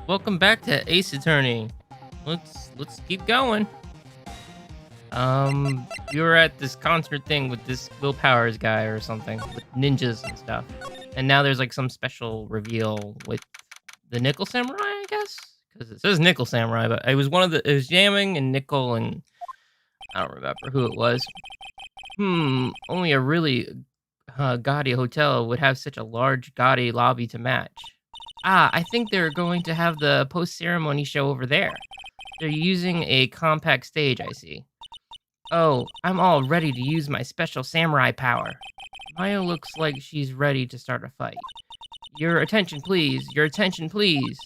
Welcome back to Ace Attorney. Let's keep going. You were at this concert thing with this Will Powers guy or something with ninjas and stuff, and now there's like some special reveal with the Nickel Samurai, I guess, because it says Nickel Samurai, but it was Yamming and Nickel and I don't remember who it was. Only a really gaudy hotel would have such a large gaudy lobby to match. I think they're going to have the post-ceremony show over there. They're using a compact stage, I see. Oh, I'm all ready to use my special samurai power. Maya looks like she's ready to start a fight. Your attention, please. Your attention, please.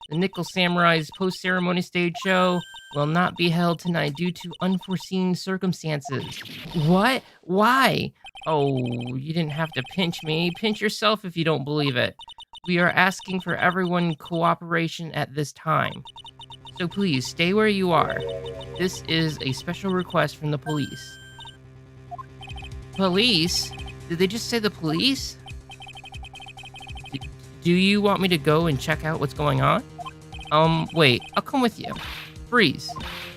The Nickel Samurai's post-ceremony stage show will not be held tonight due to unforeseen circumstances. What? Why? Oh, you didn't have to pinch me. Pinch yourself if you don't believe it. We are asking for everyone's cooperation at this time. So please, stay where you are. This is a special request from the police. Police? Did they just say the police? Do you want me to go and check out what's going on? Wait, I'll come with you. Freeze.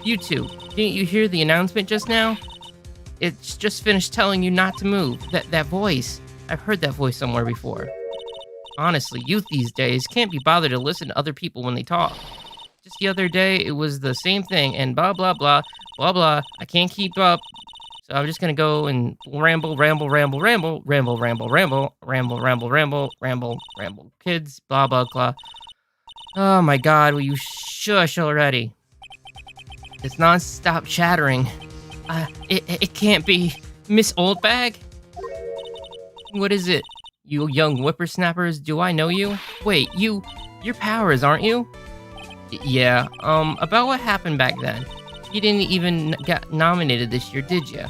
You two, didn't you hear the announcement just now? It's just finished telling you not to move. That voice. I've heard that voice somewhere before. Honestly, youth these days can't be bothered to listen to other people when they talk. Just the other day, it was the same thing, and blah, blah, blah, blah, blah. I can't keep up. So I'm just gonna go and ramble, ramble, ramble, ramble, ramble, ramble, ramble, ramble, ramble, ramble, ramble, ramble. Kids, blah, blah, blah. Oh my god, will you shush already? It's non-stop chattering. It can't be. Miss Oldbag? What is it? You young whippersnappers, do I know you? Wait, you're Powers, aren't you? Yeah, about what happened back then. You didn't even get nominated this year, did you?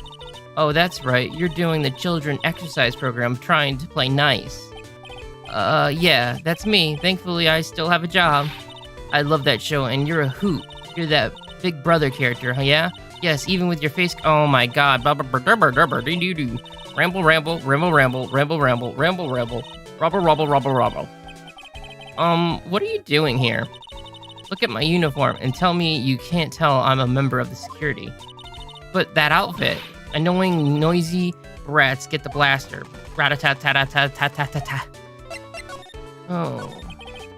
Oh, that's right, you're doing the children exercise program trying to play nice. Yeah, that's me. Thankfully, I still have a job. I love that show, and you're a hoot. You're that big brother character, huh, yeah? Yes, even with your face. Oh my god. Ramble, ramble, ramble, ramble, ramble, ramble, ramble, ramble, rubble, rubble, rubble, rubble. What are you doing here? Look at my uniform and tell me you can't tell I'm a member of the security. But that outfit, annoying, noisy rats get the blaster. Rat-a-tat-tat-tat-tat-tat-tat. Oh.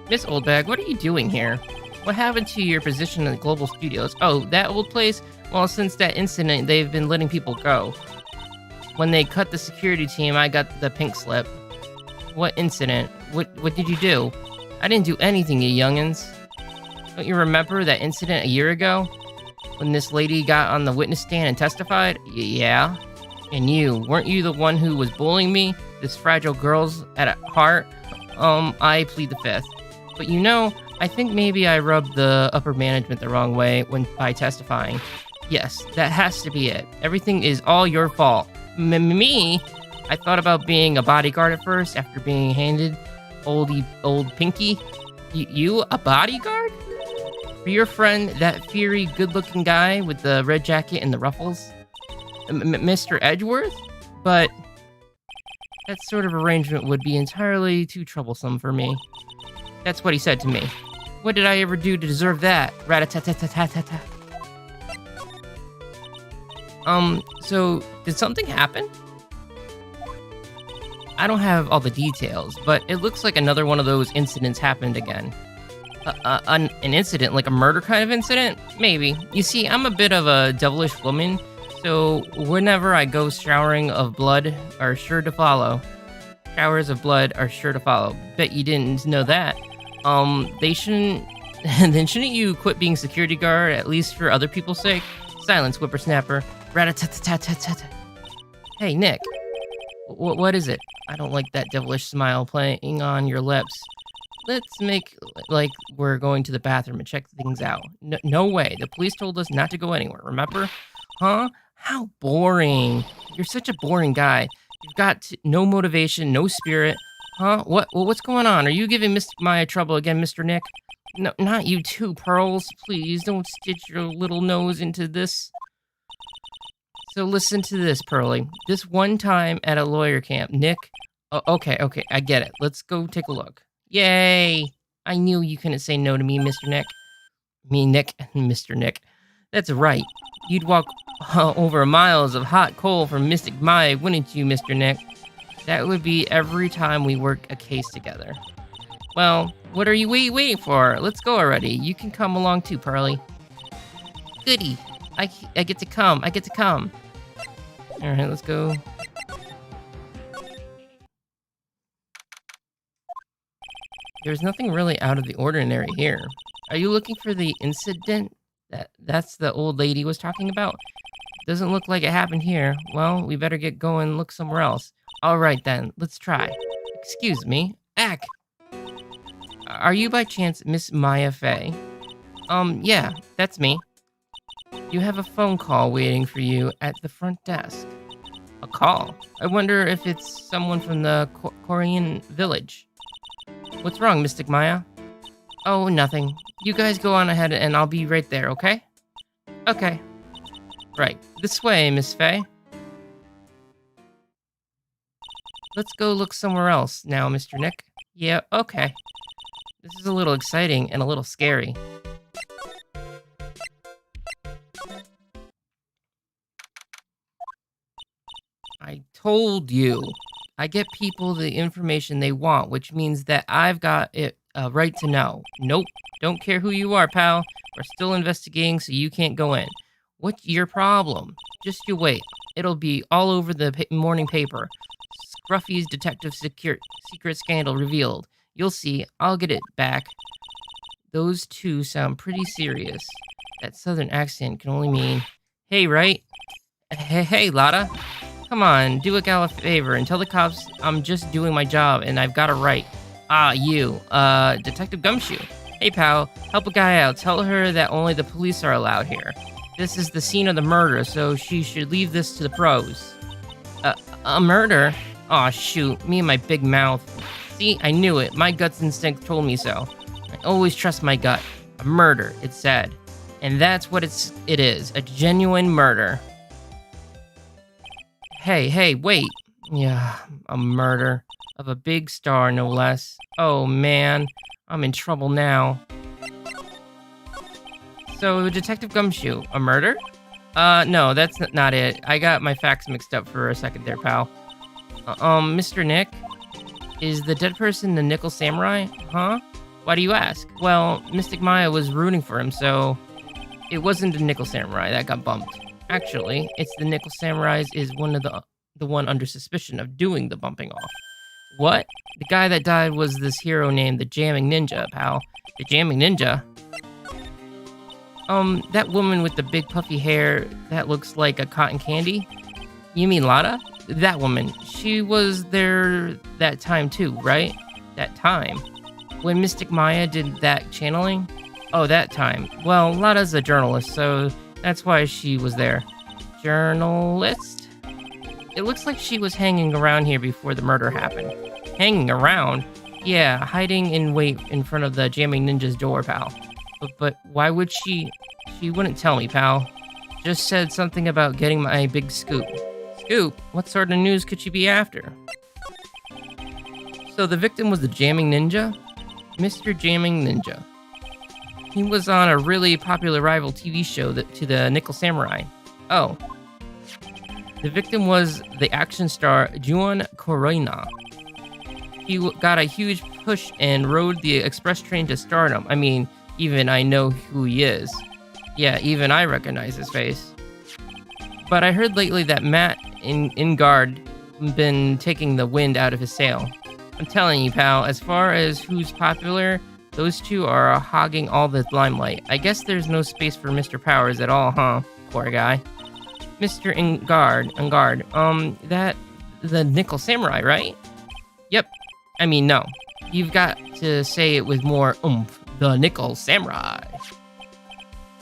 Miss Oldbag, what are you doing here? What happened to your position in the Global Studios? Oh, that old place? Well, since that incident, they've been letting people go. When they cut the security team, I got the pink slip. What incident? What did you do? I didn't do anything, you youngins. Don't you remember that incident a year ago? When this lady got on the witness stand and testified? Yeah. And weren't you the one who was bullying me? This fragile girl's at heart? I plead the fifth. But I think maybe I rubbed the upper management the wrong way by testifying. Yes, that has to be it. Everything is all your fault. Me? I thought about being a bodyguard at first after being handed old Pinky. You a bodyguard? For your friend, that fiery, good-looking guy with the red jacket and the ruffles? Mr. Edgeworth? But that sort of arrangement would be entirely too troublesome for me. That's what he said to me. What did I ever do to deserve that? Rat-a-tat-tat-tat-tat-tat. So, did something happen? I don't have all the details, but it looks like another one of those incidents happened again. An incident, like a murder kind of incident? Maybe. You see, I'm a bit of a devilish woman, so whenever I go showering of blood are sure to follow. Showers of blood are sure to follow. Bet you didn't know that. They shouldn't... Then shouldn't you quit being security guard, at least for other people's sake? Silence, whippersnapper. Rat-a-tat-tat-tat-tat. Hey, Nick. What is it? I don't like that devilish smile playing on your lips. Let's make like we're going to the bathroom and check things out. No way. The police told us not to go anywhere, remember? Huh? How boring. You're such a boring guy. You've got no motivation, no spirit. Huh? What's going on? Are you giving Miss Maya trouble again, Mr. Nick? No, not you too, Pearls. Please don't stitch your little nose into this. So listen to this, Pearly. This one time at a lawyer camp, Nick... Oh, okay, I get it. Let's go take a look. Yay! I knew you couldn't say no to me, Mr. Nick. Me, Nick, Mr. Nick. That's right. You'd walk over miles of hot coal for Mystic Maya, wouldn't you, Mr. Nick? That would be every time we work a case together. Well, what are you waiting for? Let's go already. You can come along too, Pearly. Goody. I get to come. I get to come. Alright, let's go. There's nothing really out of the ordinary here. Are you looking for the incident that's the old lady was talking about? Doesn't look like it happened here. Well, we better get going and look somewhere else. Alright then, let's try. Excuse me. Ack! Are you by chance Miss Maya Fey? Yeah, that's me. You have a phone call waiting for you at the front desk. A call? I wonder if it's someone from the Korean village. What's wrong, Mystic Maya? Oh, nothing. You guys go on ahead and I'll be right there, okay? Okay. Right. This way, Miss Fey. Let's go look somewhere else now, Mr. Nick. Yeah, okay. This is a little exciting and a little scary. I told you. I get people the information they want, which means that I've got it right to know. Nope. Don't care who you are, pal. We're still investigating, so you can't go in. What's your problem? Just you wait. It'll be all over the morning paper. Scruffy's detective secret scandal revealed. You'll see. I'll get it back. Those two sound pretty serious. That southern accent can only mean, hey, right? Hey, Lotta. Come on, do a gal a favor and tell the cops I'm just doing my job and I've got it right. Ah, you, Detective Gumshoe. Hey, pal, help a guy out. Tell her that only the police are allowed here. This is the scene of the murder, so she should leave this to the pros. A murder? Aw, shoot, me and my big mouth. See, I knew it. My gut's instinct told me so. I always trust my gut. A murder, it said. And that's what it is, a genuine murder. Hey, wait. Yeah, a murder. Of a big star, no less. Oh, man. I'm in trouble now. So, Detective Gumshoe, a murder? No, that's not it. I got my facts mixed up for a second there, pal. Mr. Nick? Is the dead person the Nickel Samurai? Huh? Why do you ask? Well, Mystic Maya was rooting for him, so... It wasn't the Nickel Samurai that got bumped. Actually, it's the Nickel Samurais is one of the one under suspicion of doing the bumping off. What? The guy that died was this hero named the Jamming Ninja, pal. The Jamming Ninja? That woman with the big puffy hair that looks like a cotton candy? You mean Lotta? That woman. She was there that time too, right? That time. When Mystic Maya did that channeling? Oh, that time. Well, Lotta's a journalist, so that's why she was there. Journalist? It looks like she was hanging around here before the murder happened. Hanging around? Yeah, hiding in wait in front of the Jamming Ninja's door, pal. But why would she? She wouldn't tell me, pal. Just said something about getting my big scoop. Scoop? What sort of news could she be after? So the victim was the Jamming Ninja? Mr. Jamming Ninja. He was on a really popular rival TV show to the Nickel Samurai. Oh. The victim was the action star Juan Corona. He got a huge push and rode the express train to stardom. I mean, even I know who he is. Yeah, even I recognize his face. But I heard lately that Matt Ingard been taking the wind out of his sail. I'm telling you, pal, as far as who's popular, those two are hogging all the limelight. I guess there's no space for Mr. Powers at all, huh? Poor guy. Mr. Ingard, that the Nickel Samurai, right? Yep. I mean, no. You've got to say it with more oomph. The Nickel Samurai.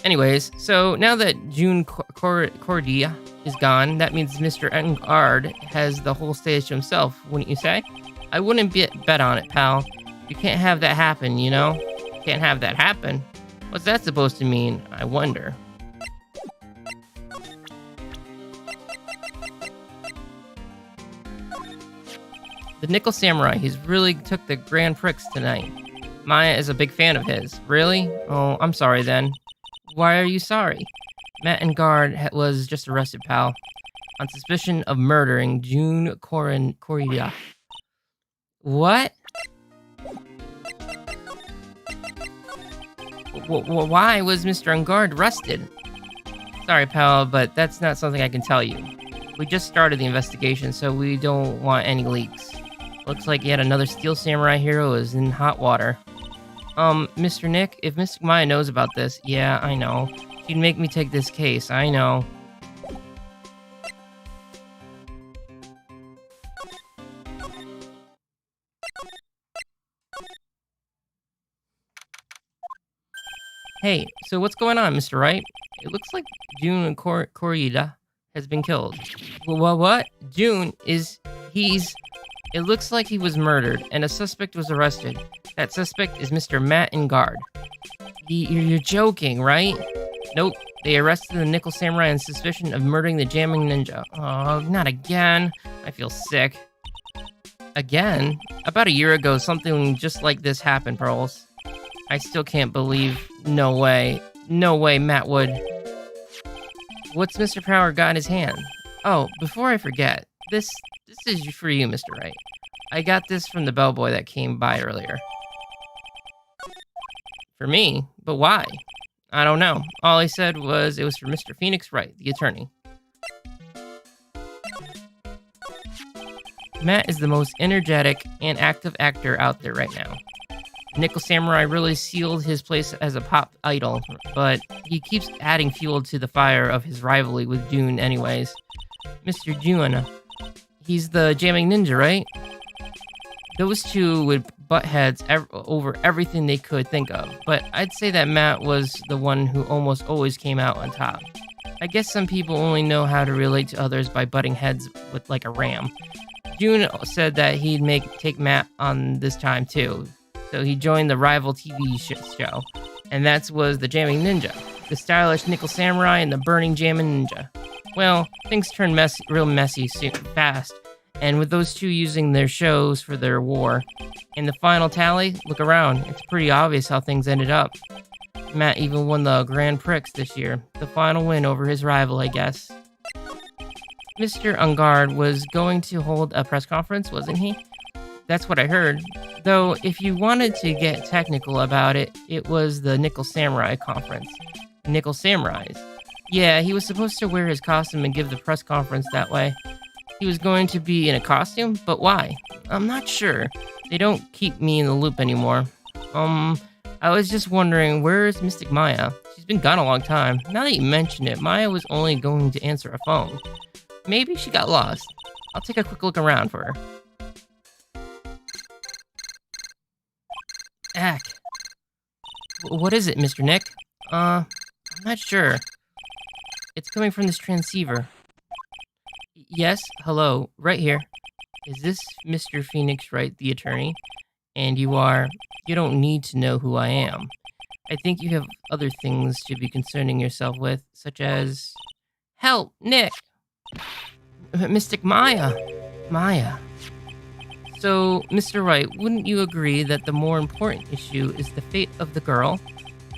Anyways, so now that June Cordia is gone, that means Mr. Ingard has the whole stage to himself, wouldn't you say? I wouldn't bet on it, pal. You can't have that happen, you know? Can't have that happen? What's that supposed to mean? I wonder. The Nickel Samurai, he's really took the grand pricks tonight. Maya is a big fan of his. Really? Oh, I'm sorry then. Why are you sorry? Matt Engard was just arrested, pal, on suspicion of murdering June Correa. What? Why was Mr. Engard arrested? Sorry, pal, but that's not something I can tell you. We just started the investigation, so we don't want any leaks. Looks like yet another Steel Samurai hero is in hot water. Mr. Nick, if Mystic Maya knows about this, yeah, I know. She'd make me take this case, I know. Hey, so what's going on, Mr. Wright? It looks like June Corrida has been killed. What? June It looks like he was murdered, and a suspect was arrested. That suspect is Mr. Matt Engard. You're joking, right? Nope. They arrested the Nickel Samurai on suspicion of murdering the Jamming Ninja. Oh, not again. I feel sick. Again? About a year ago, something just like this happened, Pearls. I still can't believe. No way. No way, Matt would. What's Mr. Power got in his hand? Oh, before I forget, this is for you, Mr. Wright. I got this from the bellboy that came by earlier. For me? But why? I don't know. All he said was it was for Mr. Phoenix Wright, the attorney. Matt is the most energetic and active actor out there right now. Nickel Samurai really sealed his place as a pop idol, but he keeps adding fuel to the fire of his rivalry with June anyways. Mr. June, he's the Jamming Ninja, right? Those two would butt heads over everything they could think of, but I'd say that Matt was the one who almost always came out on top. I guess some people only know how to relate to others by butting heads with like a ram. June said that he'd take Matt on this time too. So he joined the rival TV show, and that was the Jamming Ninja, the stylish Nickel Samurai and the burning Jamming Ninja. Well, things turned real messy fast, and with those two using their shows for their war. In the final tally, look around, it's pretty obvious how things ended up. Matt even won the Grand Prix this year, the final win over his rival, I guess. Mr. Engard was going to hold a press conference, wasn't he? That's what I heard. Though, if you wanted to get technical about it, it was the Nickel Samurai conference. Nickel Samurais. Yeah, he was supposed to wear his costume and give the press conference that way. He was going to be in a costume, but why? I'm not sure. They don't keep me in the loop anymore. I was just wondering, where is Mystic Maya? She's been gone a long time. Now that you mention it, Maya was only going to answer a phone. Maybe she got lost. I'll take a quick look around for her. Ack. What is it, Mr. Nick? I'm not sure. It's coming from this transceiver. Yes, hello, right here. Is this Mr. Phoenix Wright, the attorney? And you don't need to know who I am. I think you have other things to be concerning yourself with, such as... Help, Nick! Mystic Maya! Maya. So, Mr. Wright, wouldn't you agree that the more important issue is the fate of the girl?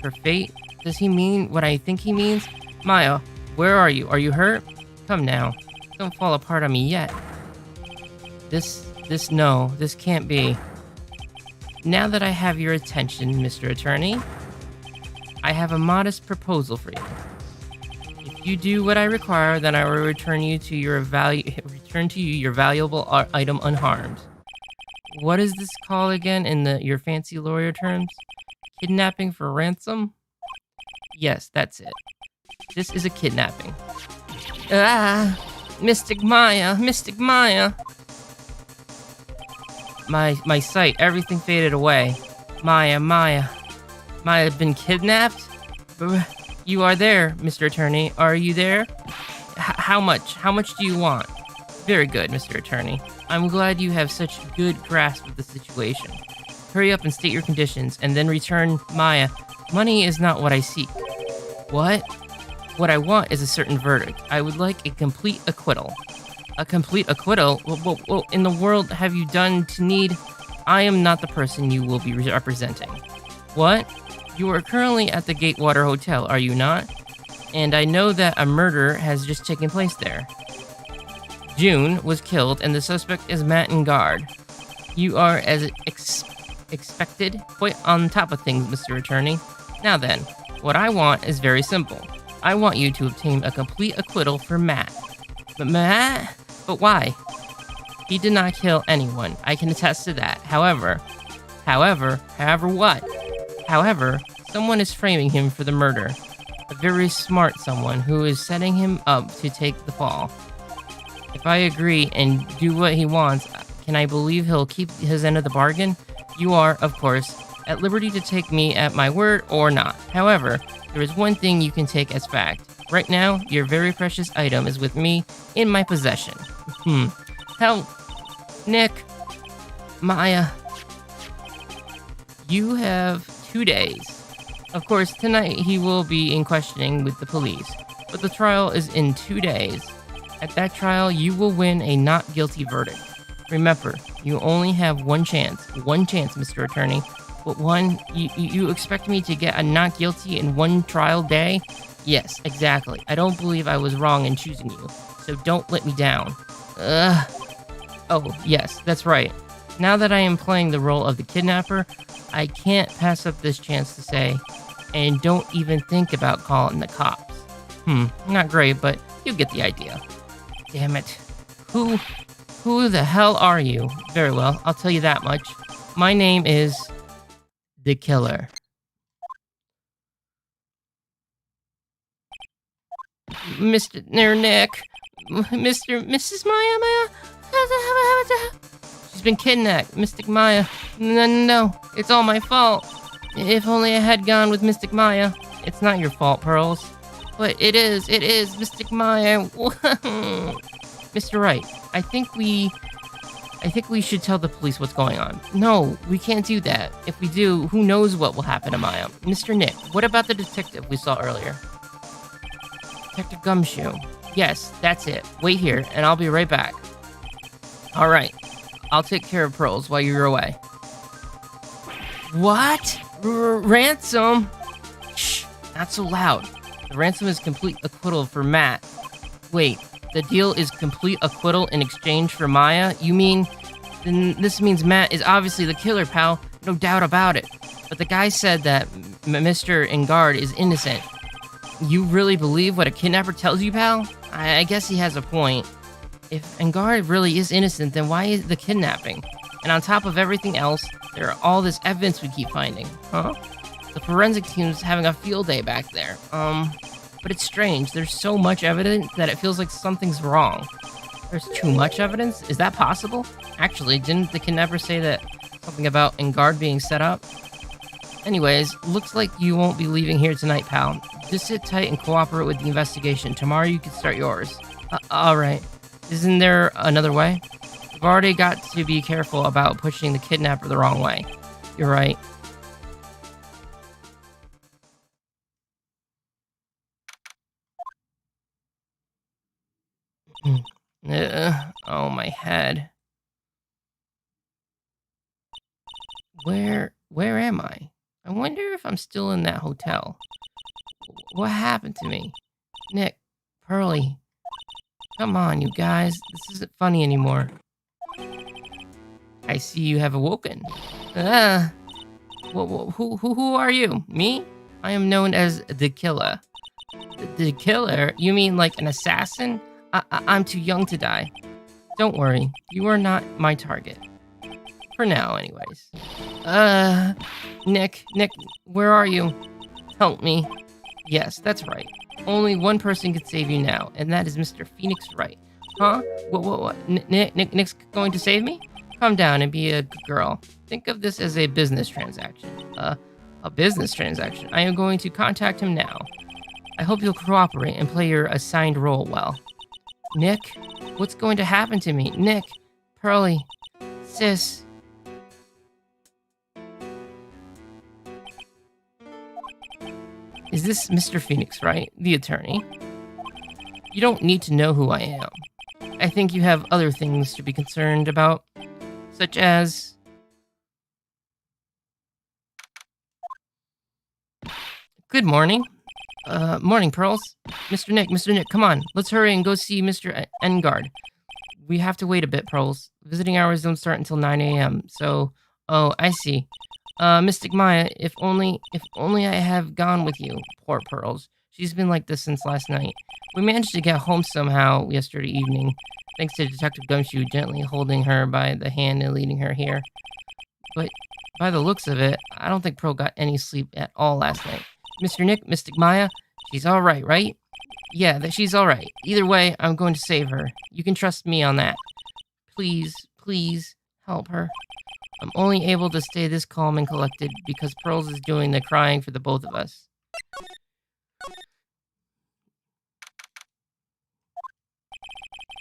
Her fate? Does he mean what I think he means? Maya, where are you? Are you hurt? Come now. Don't fall apart on me yet. No, this can't be. Now that I have your attention, Mr. Attorney, I have a modest proposal for you. If you do what I require, then I will return you to your valuable item unharmed. What is this called again in your fancy lawyer terms? Kidnapping for ransom? Yes, that's it. This is a kidnapping. Ah! Mystic Maya! Mystic Maya! My sight, everything faded away. Maya had been kidnapped? You are there, Mr. Attorney. Are you there? How much? How much do you want? Very good, Mr. Attorney. I'm glad you have such good grasp of the situation. Hurry up and state your conditions, and then return Maya. Money is not what I seek. What? What I want is a certain verdict. I would like a complete acquittal. A complete acquittal? What in the world have you done to need... I am not the person you will be representing. What? You are currently at the Gatewater Hotel, are you not? And I know that a murder has just taken place there. June was killed, and the suspect is Matt Engard. You are, as expected, quite on top of things, Mr. Attorney. Now then, what I want is very simple. I want you to obtain a complete acquittal for Matt. But Matt? But why? He did not kill anyone. I can attest to that. However what? However, someone is framing him for the murder. A very smart someone who is setting him up to take the fall. If I agree and do what he wants, can I believe he'll keep his end of the bargain? You are, of course, at liberty to take me at my word or not. However, there is one thing you can take as fact. Right now, your very precious item is with me in my possession. Help! Nick! Maya! You have 2 days. Of course, tonight he will be in questioning with the police, but the trial is in 2 days. At that trial, you will win a not guilty verdict. Remember, you only have one chance, Mr. Attorney. But one, you expect me to get a not guilty in one trial day? Yes, exactly. I don't believe I was wrong in choosing you, so don't let me down. Oh, yes, that's right. Now that I am playing the role of the kidnapper, I can't pass up this chance to say, and don't even think about calling the cops. Not great, but you get the idea. Damn it. Who the hell are you? Very well, I'll tell you that much. My name is the Killer. Mr. Nick, Mrs. Maya? She's been kidnapped, Mystic Maya. No, it's all my fault. If only I had gone with Mystic Maya. It's not your fault, Pearls. But it is, Mystic Maya. Mr. Wright, I think we should tell the police what's going on. No, we can't do that. If we do, who knows what will happen to Maya. Mr. Nick, what about the detective we saw earlier? Detective Gumshoe. Yes, that's it. Wait here, and I'll be right back. All right, I'll take care of Pearls while you're away. What? Ransom? Shh, not so loud. The ransom is complete acquittal for Matt. Wait, the deal is complete acquittal in exchange for Maya? You mean, then this means Matt is obviously the killer, pal. No doubt about it. But the guy said that Mr. Engard is innocent. You really believe what a kidnapper tells you, pal? I guess he has a point. If Engard really is innocent, then why is the kidnapping? And on top of everything else, there are all this evidence we keep finding. Huh? The forensic team's having a field day back there. But it's strange. There's so much evidence that it feels like something's wrong. There's too much evidence? Is that possible? Actually, didn't the kidnapper say that something about Engard being set up? Anyways, looks like you won't be leaving here tonight, pal. Just sit tight and cooperate with the investigation. Tomorrow you can start yours. Alright. Isn't there another way? We've already got to be careful about pushing the kidnapper the wrong way. You're right. Oh, my head. Where am I? I wonder if I'm still in that hotel. What happened to me? Nick, Pearly. Come on, you guys. This isn't funny anymore. I see you have awoken. Who are you? Me? I am known as the Killer. The Killer? You mean like an assassin? I'm too young to die. Don't worry, you are not my target. For now, anyways. Nick, where are you? Help me. Yes, that's right. Only one person can save you now, and that is Mr. Phoenix Wright. Huh? What? Nick's going to save me? Calm down and be a good girl. Think of this as a business transaction. A business transaction? I am going to contact him now. I hope you'll cooperate and play your assigned role well. Nick? What's going to happen to me? Nick? Pearly? Sis? Is this Mr. Phoenix, right? The attorney? You don't need to know who I am. I think you have other things to be concerned about, such as Good morning. Morning, Pearls. Mr. Nick, come on. Let's hurry and go see Mr. Engard. We have to wait a bit, Pearls. Visiting hours don't start until 9 a.m. So, oh, I see. Mystic Maya, if only I have gone with you. Poor Pearls. She's been like this since last night. We managed to get home somehow yesterday evening, thanks to Detective Gumshoe gently holding her by the hand and leading her here. But by the looks of it, I don't think Pearl got any sleep at all last night. Mr. Nick, Mystic Maya, she's alright, right? Yeah, that she's alright. Either way, I'm going to save her. You can trust me on that. Please, please, help her. I'm only able to stay this calm and collected because Pearls is doing the crying for the both of us.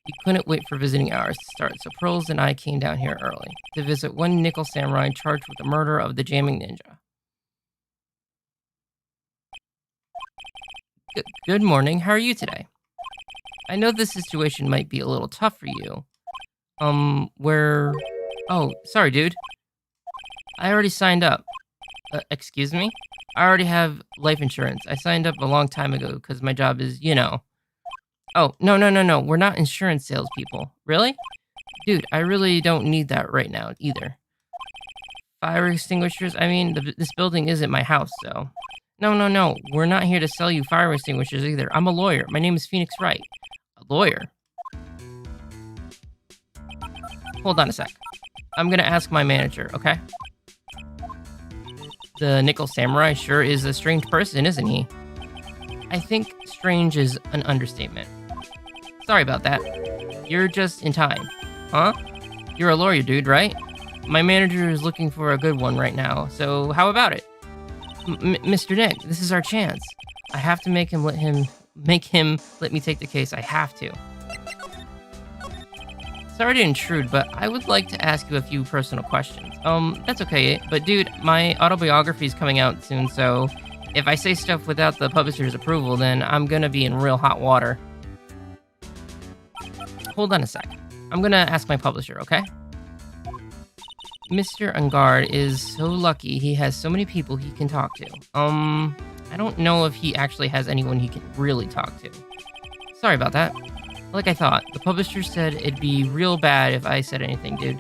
We couldn't wait for visiting hours to start, so Pearls and I came down here early to visit one nickel samurai charged with the murder of the jamming ninja. Good morning. How are you today? I know this situation might be a little tough for you. Where... Oh, sorry, dude. I already signed up. Excuse me? I already have life insurance. I signed up a long time ago because my job is, you know. Oh, no. We're not insurance salespeople. Really? Dude, I really don't need that right now either. Fire extinguishers? I mean, this building isn't my house, so... No. We're not here to sell you fire extinguishers either. I'm a lawyer. My name is Phoenix Wright. A lawyer? Hold on a sec. I'm gonna ask my manager, okay? The Nickel Samurai sure is a strange person, isn't he? I think strange is an understatement. Sorry about that. You're just in time. Huh? You're a lawyer, dude, right? My manager is looking for a good one right now, so how about it? Mr. Nick, this is our chance. I have to make him let me take the case. I have to. Sorry to intrude, but I would like to ask you a few personal questions. That's okay, but dude, my autobiography is coming out soon, so if I say stuff without the publisher's approval, then I'm gonna be in real hot water. Hold on a sec. I'm gonna ask my publisher, okay? Mr. Engard is so lucky he has so many people he can talk to. I don't know if he actually has anyone he can really talk to. Sorry about that. Like I thought, the publisher said it'd be real bad if I said anything, dude.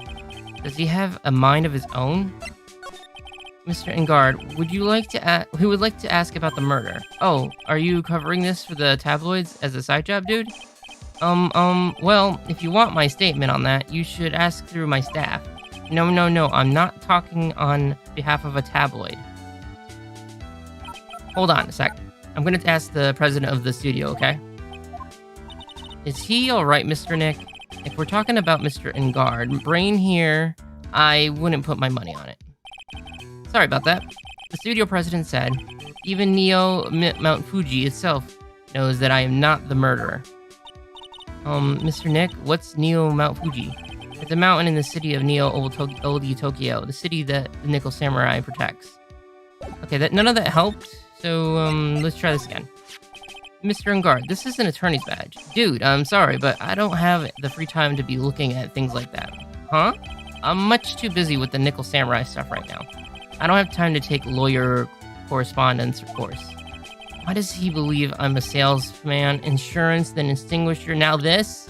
Does he have a mind of his own? Mr. Engard, who would like to ask about the murder? Oh, are you covering this for the tabloids as a side job, dude? Well, if you want my statement on that, you should ask through my staff. No, I'm not talking on behalf of a tabloid. Hold on a sec. I'm gonna ask the president of the studio, okay? Is he alright, Mr. Nick? If we're talking about Mr. Engard, Brain here, I wouldn't put my money on it. Sorry about that. The studio president said, even Neo Mount Fuji itself knows that I am not the murderer. Mr. Nick, what's Neo Mount Fuji? It's a mountain in the city of Neo Old Tokyo, the city that the Nickel Samurai protects. Okay, none of that helped, so let's try this again. Mr. Engard, this is an attorney's badge. Dude, I'm sorry, but I don't have the free time to be looking at things like that. Huh? I'm much too busy with the Nickel Samurai stuff right now. I don't have time to take lawyer correspondence course. Why does he believe I'm a salesman, insurance, then extinguisher, now this?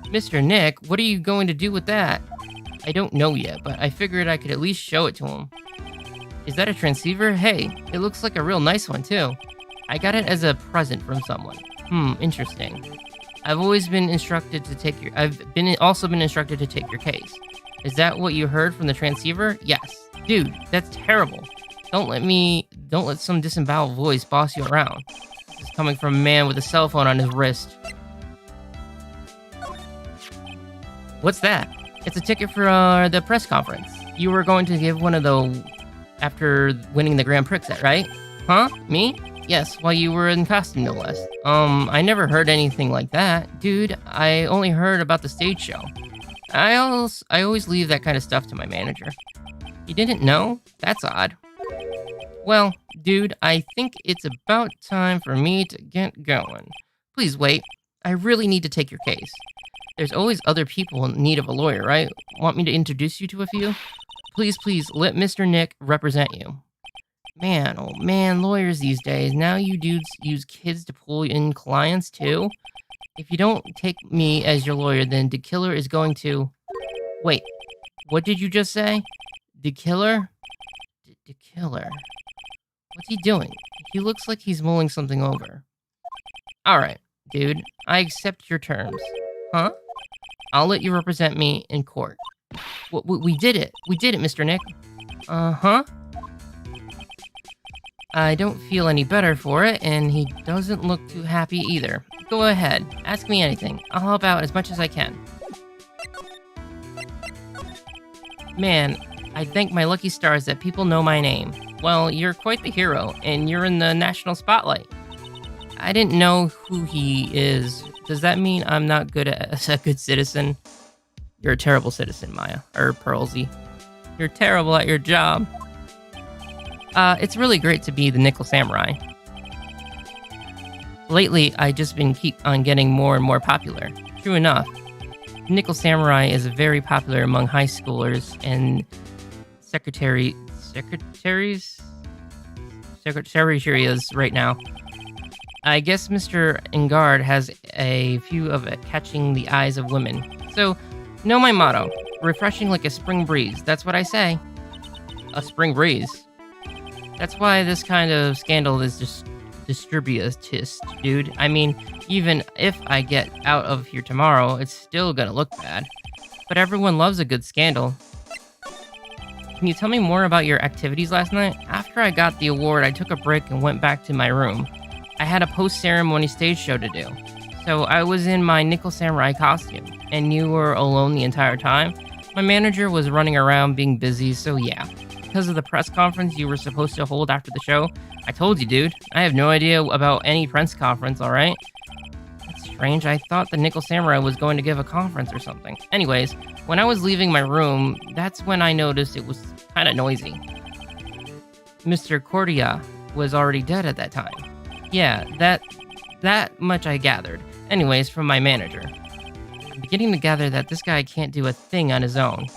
Mr. Nick, what are you going to do with that? I don't know yet, but I figured I could at least show it to him. Is that a transceiver? Hey, it looks like a real nice one too. I got it as a present from someone. Interesting. I've also been instructed to take your case. Is that what you heard from the transceiver? Yes. Dude, that's terrible. Don't let some disemboweled voice boss you around. This is coming from a man with a cell phone on his wrist. What's that? It's a ticket for the press conference. You were going to give one of those after winning the Grand Prix set, right? Huh? Me? Yes, while you were in costume, no less. I never heard anything like that. Dude, I only heard about the stage show. I always leave that kind of stuff to my manager. You didn't know? That's odd. Well, dude, I think it's about time for me to get going. Please wait. I really need to take your case. There's always other people in need of a lawyer, right? Want me to introduce you to a few? Please, please, let Mr. Nick represent you. Man, oh man, lawyers these days. Now you dudes use kids to pull in clients too? If you don't take me as your lawyer, then the killer is going to... Wait, what did you just say? The killer? The killer. What's he doing? He looks like he's mulling something over. Alright, dude, I accept your terms. Huh? I'll let you represent me in court. We did it. We did it, Mr. Nick. Uh-huh. I don't feel any better for it, and he doesn't look too happy either. Go ahead, ask me anything. I'll help out as much as I can. Man, I thank my lucky stars that people know my name. Well, you're quite the hero, and you're in the national spotlight. I didn't know who he is. Does that mean I'm not good as a good citizen? You're a terrible citizen, Maya. Or Pearlsy. You're terrible at your job. It's really great to be the Nickel Samurai. Lately, I just been keep on getting more and more popular. True enough, Nickel Samurai is very popular among high schoolers and secretaries right now. I guess Mr. Engard has a few of it catching the eyes of women. So, know my motto, refreshing like a spring breeze. That's what I say. A spring breeze. That's why this kind of scandal is just distributist, dude. I mean, even if I get out of here tomorrow, it's still gonna look bad. But everyone loves a good scandal. Can you tell me more about your activities last night? After I got the award, I took a break and went back to my room. I had a post-ceremony stage show to do. So I was in my Nickel Samurai costume, and you were alone the entire time? My manager was running around being busy, so yeah. Because of the press conference you were supposed to hold after the show, I told you, dude. I have no idea about any press conference, alright? That's strange. I thought the Nickel Samurai was going to give a conference or something. Anyways, when I was leaving my room, that's when I noticed it was kind of noisy. Mr. Cordia was already dead at that time. Yeah, that much I gathered. Anyways, from my manager. I'm beginning to gather that this guy can't do a thing on his own.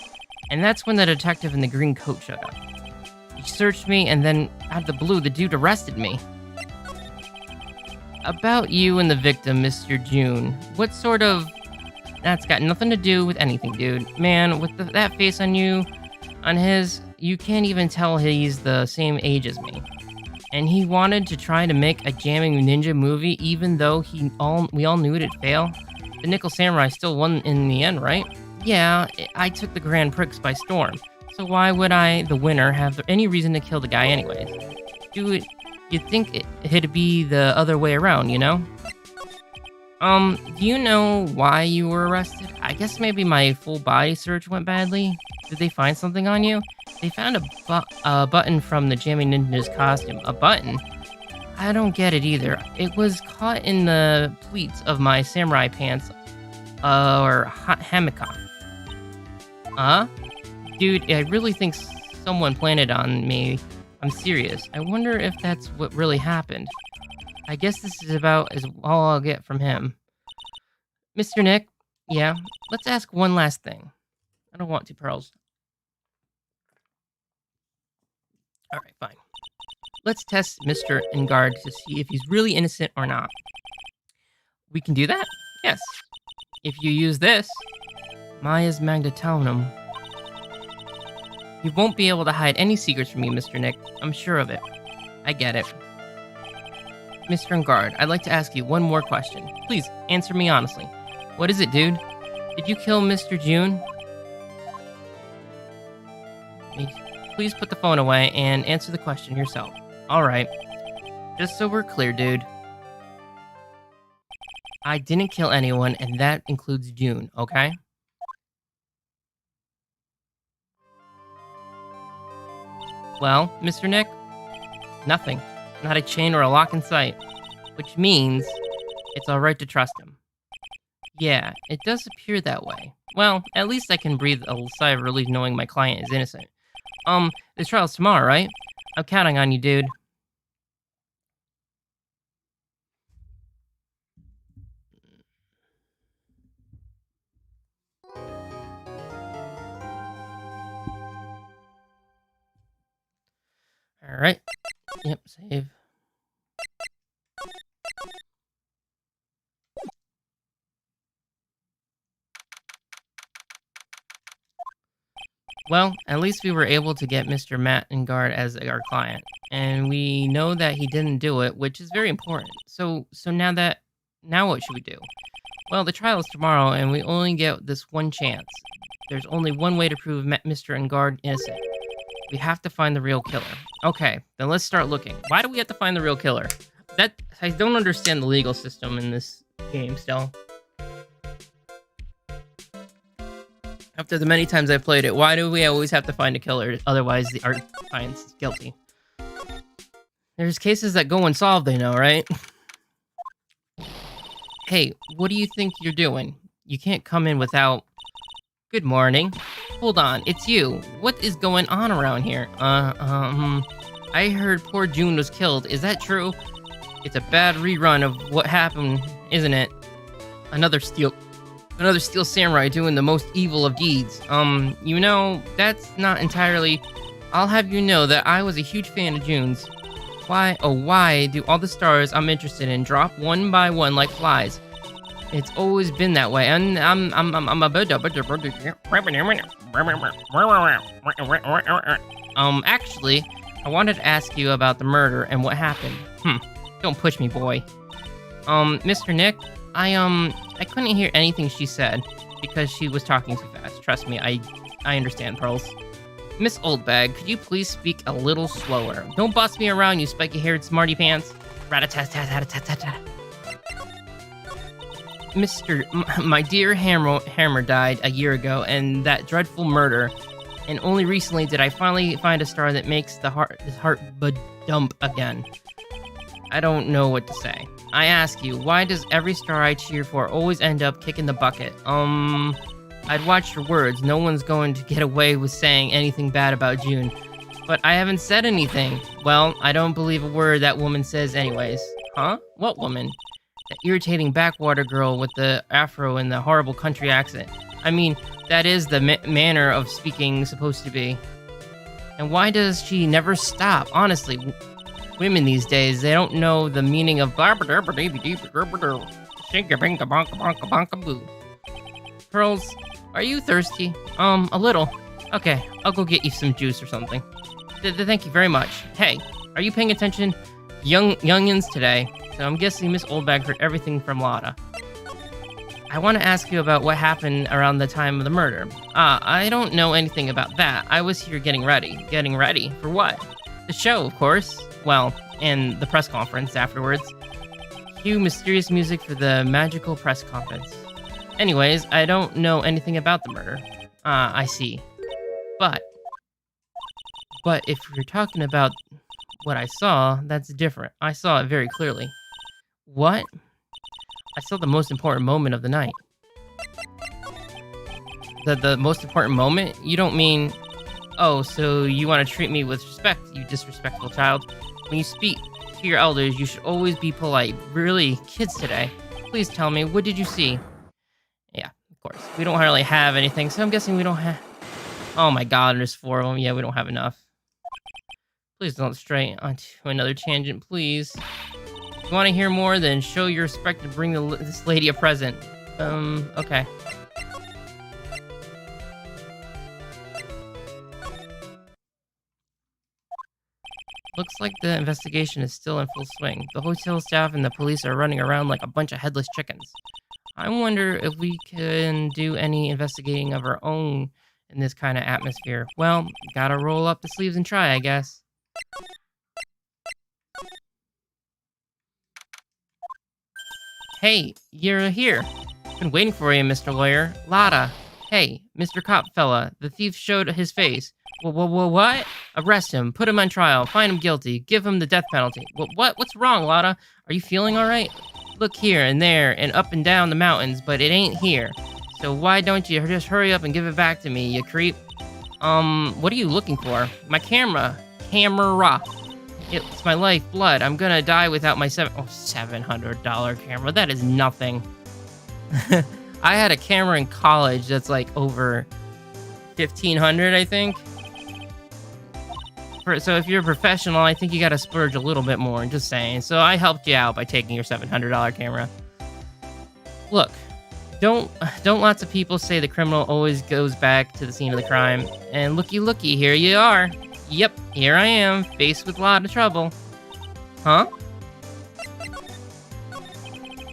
And that's when the detective in the green coat showed up. He searched me, and then, out of the blue, the dude arrested me. About you and the victim, Mr. June. What sort of... That's got nothing to do with anything, dude. Man, with that face on you, on his, you can't even tell he's the same age as me. And he wanted to try to make a jamming ninja movie, even though we all knew it'd fail. The Nickel Samurai still won in the end, right? Yeah, I took the Grand Prix by storm. So why would I, the winner, have any reason to kill the guy anyways? Dude, you'd think it'd be the other way around, you know? Do you know why you were arrested? I guess maybe my full body search went badly. Did they find something on you? They found a button from the Jamming Ninja's costume. A button? I don't get it either. It was caught in the pleats of my samurai pants, or hammock. Huh? Dude, I really think someone planted on me. I'm serious. I wonder if that's what really happened. I guess this is about all I'll get from him. Mr. Nick? Yeah? Let's ask one last thing. I don't want to, Pearls. Alright, fine. Let's test Mr. Engard to see if he's really innocent or not. We can do that? Yes. If you use this, Maya's Magnetonum. You won't be able to hide any secrets from me, Mr. Nick. I'm sure of it. I get it. Mr. Engard, I'd like to ask you one more question. Please, answer me honestly. What is it, dude? Did you kill Mr. June? Please put the phone away and answer the question yourself. Alright. Just so we're clear, dude. I didn't kill anyone, and that includes June, okay? Well, Mr. Nick? Nothing. Not a chain or a lock in sight. Which means it's alright to trust him. Yeah, it does appear that way. Well, at least I can breathe a sigh of relief knowing my client is innocent. The trial's tomorrow, right? I'm counting on you, dude. Alright. Yep, save. Well, at least we were able to get Mr. Matt Engard as our client, and we know that he didn't do it, which is very important. So now what should we do? Well, the trial is tomorrow, and we only get this one chance. There's only one way to prove Mr. Engard innocent. We have to find the real killer. Okay, then let's start looking. Why do we have to find the real killer? I don't understand the legal system in this game still. After the many times I've played it, why do we always have to find a killer? Otherwise, our client's guilty. There's cases that go unsolved, they know, right? Hey, what do you think you're doing? You can't come in without... Good morning. Hold on, it's you. What is going on around here? I heard poor June was killed. Is that true? It's a bad rerun of what happened, isn't it? Another Steel Samurai doing the most evil of deeds. You know, that's not entirely... I'll have you know that I was a huge fan of June's. Why do all the stars I'm interested in drop one by one like flies? It's always been that way, and I'm a bit... Actually, I wanted to ask you about the murder and what happened. Don't push me, boy. Mr. Nick, I couldn't hear anything she said because she was talking too fast. Trust me, I understand, Pearls. Miss Oldbag, could you please speak a little slower? Don't boss me around, you spiky-haired smarty pants. Rat-a-tat-tat-tat-tat-tat. My dear Hammer died a year ago, and that dreadful murder. And only recently did I finally find a star that makes his heart dump again. I don't know what to say. I ask you, why does every star I cheer for always end up kicking the bucket? I'd watch your words. No one's going to get away with saying anything bad about June. But I haven't said anything. Well, I don't believe a word that woman says anyways. Huh? What woman? That irritating backwater girl with the afro and the horrible country accent. I mean, that is the manner of speaking supposed to be. And why does she never stop? Honestly, women these days, they don't know the meaning of Pearls, are you thirsty? A little. Okay, I'll go get you some juice or something. Thank you very much. Hey, are you paying attention? Youngins today. So I'm guessing Miss Oldbag heard everything from Lotta. I want to ask you about what happened around the time of the murder. I don't know anything about that. I was here getting ready. Getting ready? For what? The show, of course. Well, and the press conference afterwards. Cue mysterious music for the magical press conference. Anyways, I don't know anything about the murder. I see. But if you're talking about what I saw, that's different. I saw it very clearly. What? I saw the most important moment of the night. The most important moment? You don't mean... Oh, so you want to treat me with respect, you disrespectful child. When you speak to your elders, you should always be polite. Really, kids today. Please tell me, what did you see? Yeah, of course. We don't hardly have anything, so I'm guessing we don't have... Oh my god, there's 4 of them. Yeah, we don't have enough. Please don't stray onto another tangent, please. If you want to hear more, then show your respect and bring this lady a present. Okay. Looks like the investigation is still in full swing. The hotel staff and the police are running around like a bunch of headless chickens. I wonder if we can do any investigating of our own in this kind of atmosphere. Well, gotta roll up the sleeves and try, I guess. Hey, you're here. Been waiting for you, Mr. Lawyer. Lotta. Hey, Mr. Cop fella. The thief showed his face. What? Arrest him. Put him on trial. Find him guilty. Give him the death penalty. What? What's wrong, Lotta? Are you feeling all right? Look here and there and up and down the mountains, but it ain't here. So why don't you just hurry up and give it back to me, you creep? What are you looking for? My camera. It's my lifeblood. I'm gonna die without my $700 camera. That is nothing. I had a camera in college that's like over $1,500, I think. So if you're a professional, I think you gotta splurge a little bit more. Just saying. So I helped you out by taking your $700 camera. Look, don't lots of people say the criminal always goes back to the scene of the crime? And looky, here you are. Yep, here I am, faced with a lot of trouble. Huh?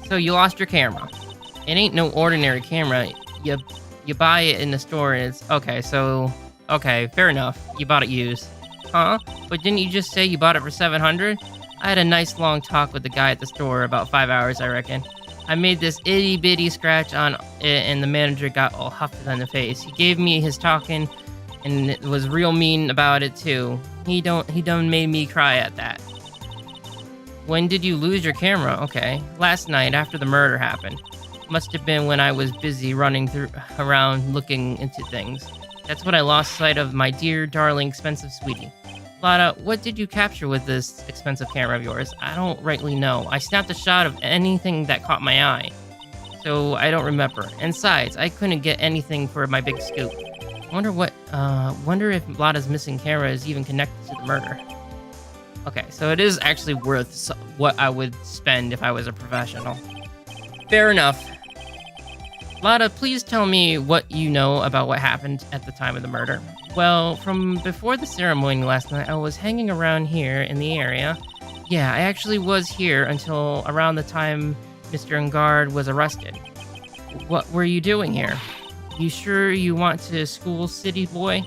So you lost your camera. It ain't no ordinary camera. You buy it in the store and it's okay. So okay, fair enough. You bought it used. Huh? But didn't you just say you bought it for $700? I had a nice long talk with the guy at the store, about 5 hours, I reckon. I made this itty-bitty scratch on it, and the manager got all huffed in the face. He gave me his talking, and it was real mean about it, too. He done made me cry at that. When did you lose your camera? Okay. Last night, after the murder happened. Must have been when I was busy running around looking into things. That's when I lost sight of my dear, darling, expensive sweetie. Lotta, what did you capture with this expensive camera of yours? I don't rightly know. I snapped a shot of anything that caught my eye. So I don't remember. And besides, I couldn't get anything for my big scoop. Wonder if Lotta's missing camera is even connected to the murder. Okay, so it is actually worth what I would spend if I was a professional. Fair enough. Lotta, please tell me what you know about what happened at the time of the murder. Well, from before the ceremony last night, I was hanging around here in the area. Yeah, I actually was here until around the time Mr. Engard was arrested. What were you doing here? You sure you want to school, city boy?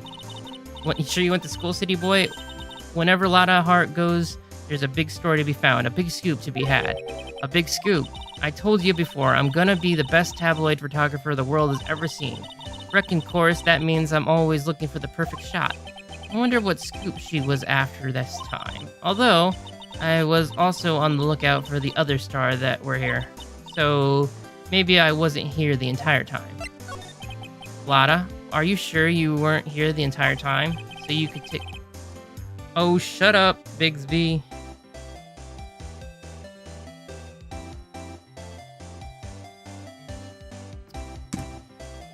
You sure you went to school, city boy? Whenever Lotta Hart goes, there's a big story to be found, a big scoop to be had. A big scoop. I told you before, I'm gonna be the best tabloid photographer the world has ever seen. Reckon, course, that means I'm always looking for the perfect shot. I wonder what scoop she was after this time. Although, I was also on the lookout for the other star that were here. So, maybe I wasn't here the entire time. Lotta, are you sure you weren't here the entire time? So you could take... Oh, shut up, Bigsby.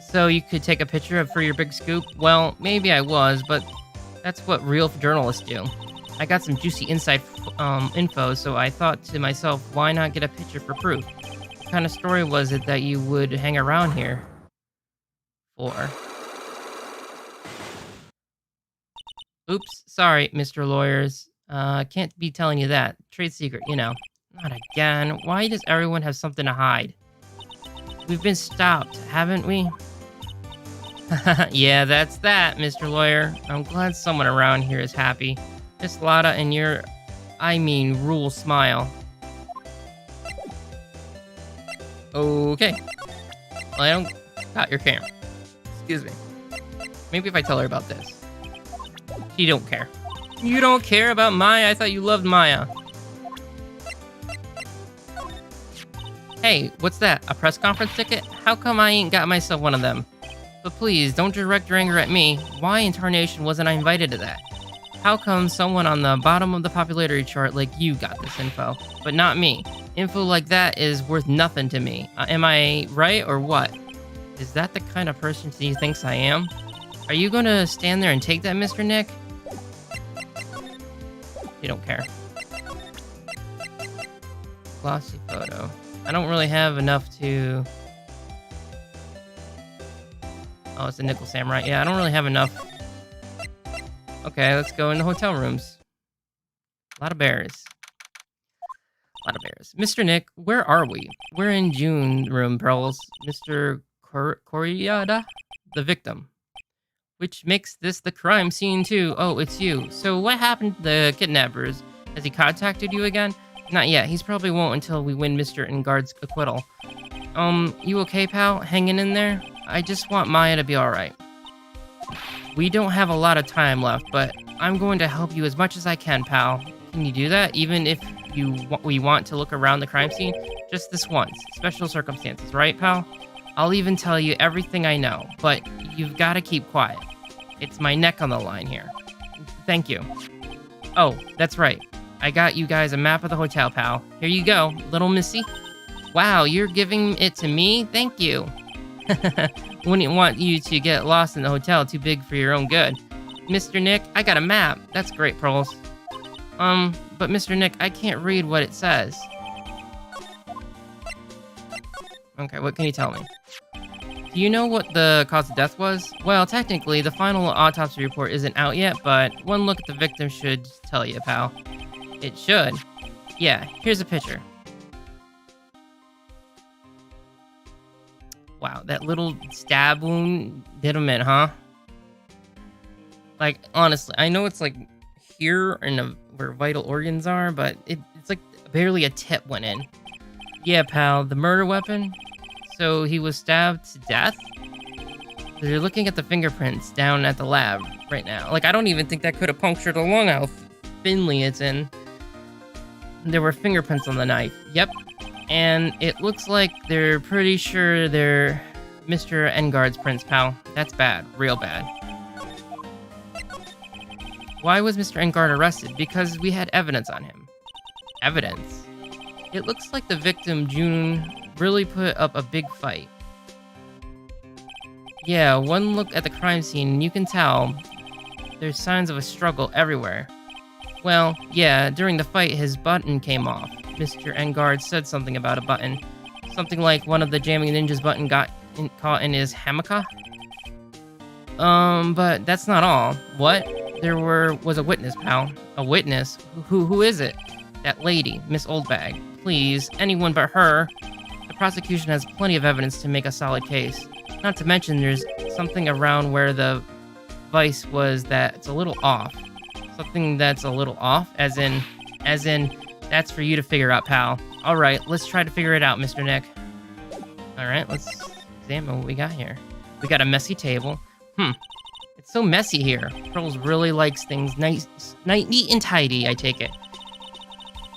So you could take a picture for your big scoop? Well, maybe I was, but that's what real journalists do. I got some juicy inside info, so I thought to myself, why not get a picture for proof? What kind of story was it that you would hang around here for? Oops, sorry, Mr. Lawyers. Can't be telling you that. Trade secret, you know. Not again. Why does everyone have something to hide? We've been stopped, haven't we? Yeah, that's that, Mr. Lawyer. I'm glad someone around here is happy. Miss Lotta and your, rule smile. Okay. Well, I don't got your camera. Excuse me. Maybe if I tell her about this. She don't care. You don't care about Maya? I thought you loved Maya. Hey, what's that? A press conference ticket? How come I ain't got myself one of them? But please, don't direct your anger at me. Why in tarnation wasn't I invited to that? How come someone on the bottom of the popularity chart like you got this info, but not me? Info like that is worth nothing to me. Am I right or what? Is that the kind of person he thinks I am? Are you going to stand there and take that, Mr. Nick? You don't care. Glossy photo. I don't really have enough to... Oh, it's a Nickel Samurai. Yeah, I don't really have enough. Okay, let's go in the hotel rooms. A lot of bears. A lot of bears. Mr. Nick, where are we? We're in June room, Pearls. Mr. Koreeda, the victim. Which makes this the crime scene, too. Oh, it's you. So what happened to the kidnappers? Has he contacted you again? Not yet. He's probably won't until we win Mr. Engard's acquittal. You okay, pal? Hanging in there? I just want Maya to be alright. We don't have a lot of time left, but I'm going to help you as much as I can, pal. Can you do that? Even if we want to look around the crime scene? Just this once. Special circumstances, right, pal? I'll even tell you everything I know, but you've got to keep quiet. It's my neck on the line here. Thank you. Oh, that's right. I got you guys a map of the hotel, pal. Here you go, little missy. Wow, you're giving it to me? Thank you. Wouldn't want you to get lost in the hotel, too big for your own good. Mr. Nick, I got a map. That's great, Pearls. But Mr. Nick, I can't read what it says. Okay, what can you tell me? Do you know what the cause of death was? Well, technically, the final autopsy report isn't out yet, but one look at the victim should tell you, pal. It should. Yeah, here's a picture. Wow, that little stab wound did him in, huh? Like, honestly, I know it's like here and where vital organs are, but it's like barely a tip went in. Yeah, pal, the murder weapon? So he was stabbed to death? They're looking at the fingerprints down at the lab right now. Like, I don't even think that could have punctured a lung how thinly it's in. There were fingerprints on the knife. Yep. And it looks like they're pretty sure they're Mr. Enguarde's prints, pal. That's bad. Real bad. Why was Mr. Enguarde arrested? Because we had evidence on him. Evidence? It looks like the victim, June, really put up a big fight. Yeah, one look at the crime scene and you can tell there's signs of a struggle everywhere. Well, yeah, during the fight his button came off. Mr. Enguarde said something about a button. Something like one of the Jamming Ninjas button got caught in his hammock. But that's not all. What? There was a witness, pal. A witness? Who is it? That lady, Miss Oldbag. Please, anyone but her. The prosecution has plenty of evidence to make a solid case. Not to mention there's something around where the vice was that's a little off. Something that's a little off, as in, that's for you to figure out, pal. Alright, let's try to figure it out, Mr. Nick. Alright, let's examine what we got here. We got a messy table. It's so messy here. Pearls really likes things nice, neat and tidy, I take it.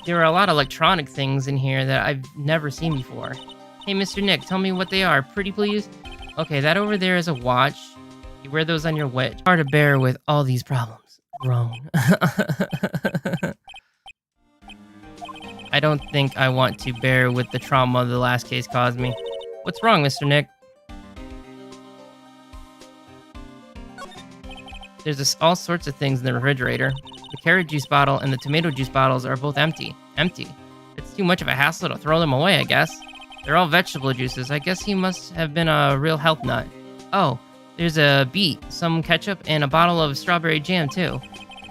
There are a lot of electronic things in here that I've never seen before. Hey, Mr. Nick, tell me what they are, pretty please? Okay, that over there is a watch. You wear those on your watch. Hard to bear with all these problems. Grown. I don't think I want to bear with the trauma the last case caused me. What's wrong, Mr. Nick? There's all sorts of things in the refrigerator. The carrot juice bottle and the tomato juice bottles are both empty. Empty. It's too much of a hassle to throw them away, I guess. They're all vegetable juices. I guess he must have been a real health nut. Oh, there's a beet, some ketchup, and a bottle of strawberry jam, too.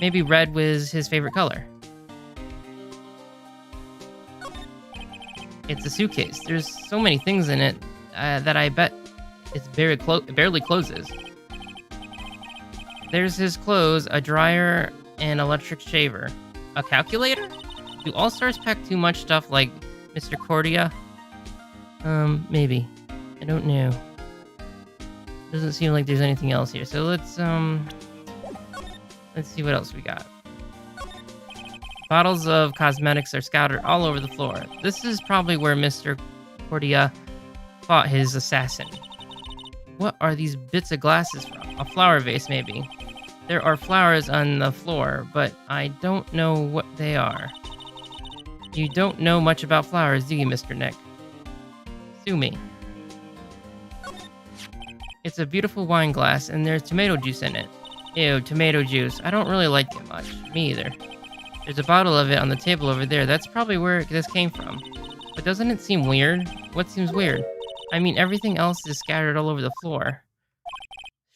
Maybe red was his favorite color. It's a suitcase. There's so many things in it that I bet it's barely closes. There's his clothes, a dryer, an electric shaver. A calculator? Do All-Stars pack too much stuff like Mr. Cordia? Maybe. I don't know. Doesn't seem like there's anything else here. So let's see what else we got. Bottles of cosmetics are scattered all over the floor. This is probably where Mr. Cordia fought his assassin. What are these bits of glasses from? A flower vase, maybe. There are flowers on the floor, but I don't know what they are. You don't know much about flowers, do you, Mr. Nick? Sue me. It's a beautiful wine glass, and there's tomato juice in it. Ew, tomato juice. I don't really like it much. Me either. There's a bottle of it on the table over there. That's probably where this came from. But doesn't it seem weird? What seems weird? I mean, everything else is scattered all over the floor.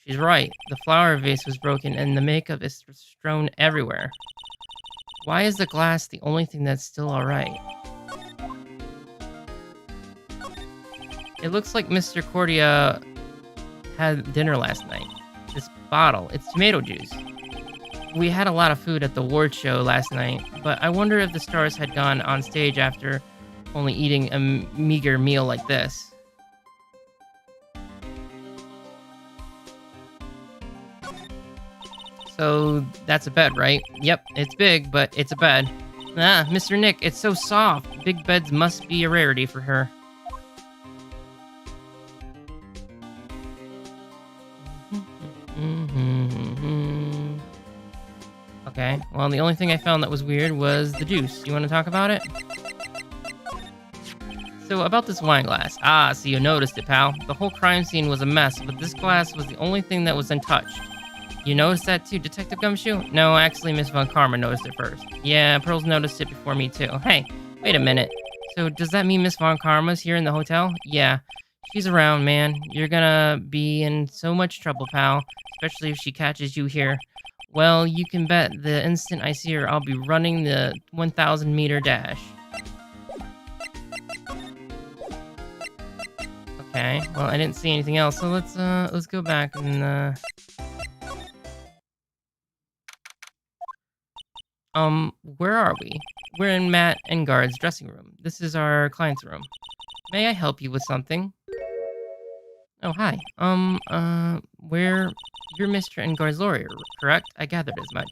She's right. The flower vase was broken, and the makeup is strewn everywhere. Why is the glass the only thing that's still alright? It looks like Mr. Cordia had dinner last night. This bottle, it's tomato juice. We had a lot of food at the award show last night, but I wonder if the stars had gone on stage after only eating a meager meal like this. So that's a bed, right? Yep, it's big, but it's a bed. Ah, Mr. Nick, it's so soft. Big beds must be a rarity for her. Okay, well, the only thing I found that was weird was the juice. You want to talk about it? So, about this wine glass. Ah, so you noticed it, pal. The whole crime scene was a mess, but this glass was the only thing that was untouched. You noticed that too, Detective Gumshoe? No, actually, Miss Von Karma noticed it first. Yeah, Pearls noticed it before me too. Hey, wait a minute. So does that mean Miss Von Karma's here in the hotel? Yeah, she's around, man. You're gonna be in so much trouble, pal. Especially if she catches you here. Well, you can bet the instant I see her, I'll be running the 1,000-meter dash. Okay, well, I didn't see anything else, so let's go back and where are we? We're in Matt Engard's dressing room. This is our client's room. May I help you with something? Oh, hi. You're Mr. Engard's lawyer, correct? I gathered as much.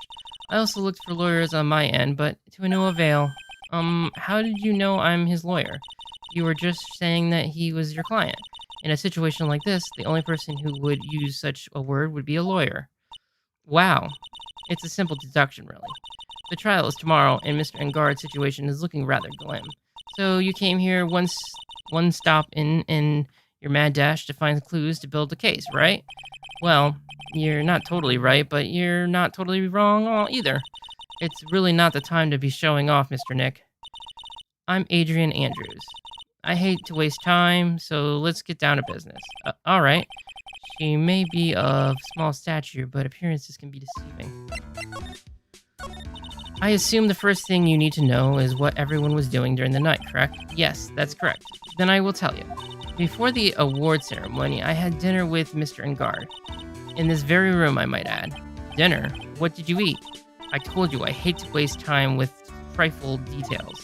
I also looked for lawyers on my end, but to no avail. How did you know I'm his lawyer? You were just saying that he was your client. In a situation like this, the only person who would use such a word would be a lawyer. Wow. It's a simple deduction, really. The trial is tomorrow, and Mr. Engard's situation is looking rather glim. So you came here one stop in your mad dash to find clues to build a case, right? Well, you're not totally right, but you're not totally wrong either. It's really not the time to be showing off, Mr. Nick. I'm Adrian Andrews. I hate to waste time, so let's get down to business. All right. She may be of small stature, but appearances can be deceiving. I assume the first thing you need to know is what everyone was doing during the night, correct? Yes, that's correct. Then I will tell you. Before the award ceremony, I had dinner with Mr. Engard. In this very room, I might add. Dinner? What did you eat? I told you I hate to waste time with trifle details.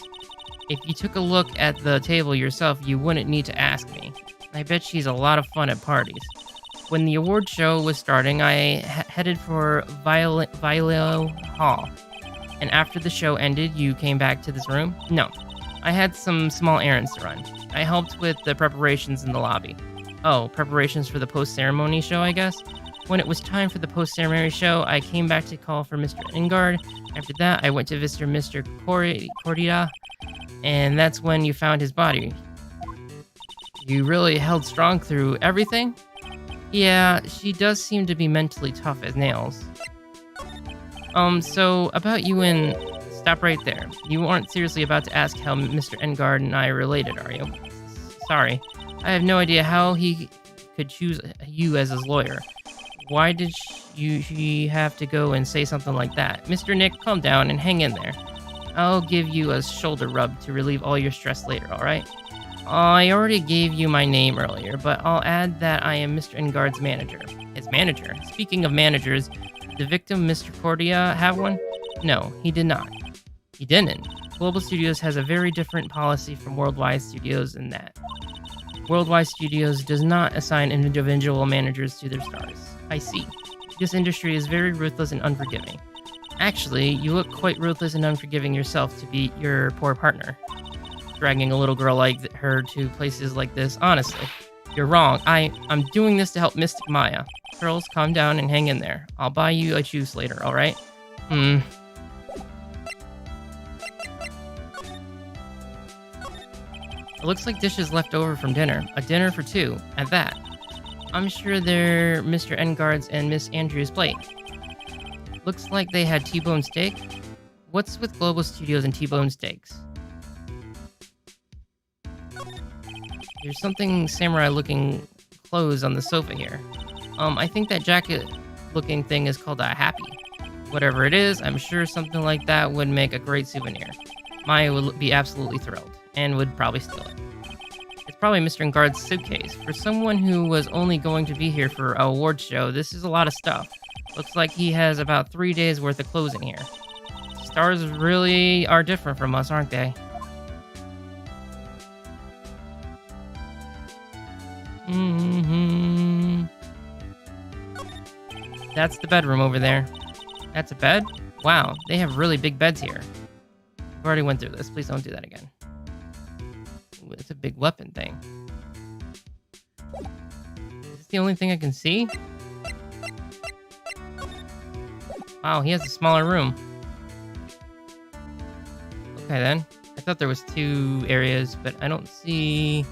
If you took a look at the table yourself, you wouldn't need to ask me. I bet she's a lot of fun at parties. When the award show was starting, I headed for Viola Hall. And after the show ended, you came back to this room? No. I had some small errands to run. I helped with the preparations in the lobby. Oh, preparations for the post-ceremony show, I guess? When it was time for the post-ceremony show, I came back to call for Mr. Engard. After that, I went to visit Mr. Cordia, and that's when you found his body. You really held strong through everything? Yeah, she does seem to be mentally tough as nails. So about you and... Stop right there. You aren't seriously about to ask how Mr. Engard and I are related, are you? Sorry. I have no idea how he could choose you as his lawyer. Why did she have to go and say something like that? Mr. Nick, calm down and hang in there. I'll give you a shoulder rub to relieve all your stress later, alright? I already gave you my name earlier, but I'll add that I am Mr. Engard's manager. His manager? Speaking of managers, did the victim, Mr. Cordia, have one? No, he did not. He didn't. Global Studios has a very different policy from Worldwide Studios in that. Worldwide Studios does not assign individual managers to their stars. I see. This industry is very ruthless and unforgiving. Actually, you look quite ruthless and unforgiving yourself to be your poor partner. Dragging a little girl like her to places like this, honestly. You're wrong. I'm doing this to help Mystic Maya. Girls, calm down and hang in there. I'll buy you a juice later, alright? It looks like dishes left over from dinner. A dinner for two, at that. I'm sure they're Mr. Engard's and Miss Andrews' plate. Looks like they had T-bone steak. What's with Global Studios and T-bone steaks? There's something samurai-looking clothes on the sofa here. I think that jacket-looking thing is called a happy. Whatever it is, I'm sure something like that would make a great souvenir. Maya would be absolutely thrilled, and would probably steal it. It's probably Mr. Engard's suitcase. For someone who was only going to be here for an award show, this is a lot of stuff. Looks like he has about 3 days worth of clothes in here. Stars really are different from us, aren't they? That's the bedroom over there. That's a bed? Wow, they have really big beds here. I've already went through this. Please don't do that again. Ooh, it's a big weapon thing. Is this the only thing I can see? Wow, he has a smaller room. Okay then. I thought there was 2 areas, but I don't see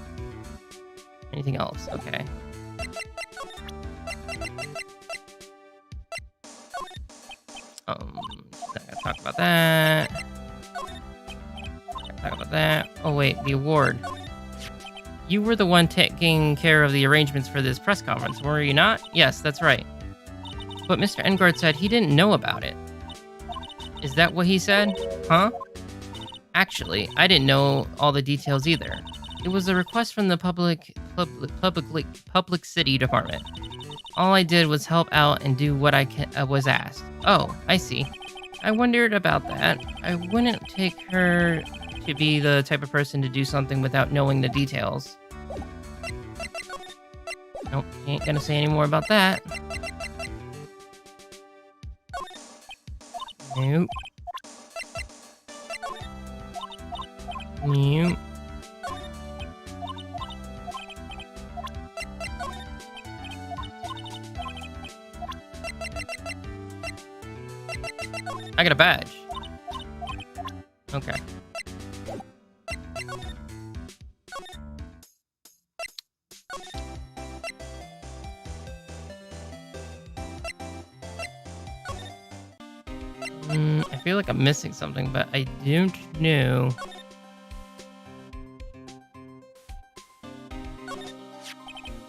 anything else. Okay. Not gonna talk about that. Talk about that. Oh wait, the award. You were the one taking care of the arrangements for this press conference, were you not? Yes, that's right. But Mr. Engard said he didn't know about it. Is that what he said? Huh? Actually, I didn't know all the details either. It was a request from the public city department. All I did was help out and do what I was asked. Oh, I see. I wondered about that. I wouldn't take her to be the type of person to do something without knowing the details. Nope, ain't gonna say any more about that. Nope. Nope. I got a badge. Okay. I feel like I'm missing something, but I don't know.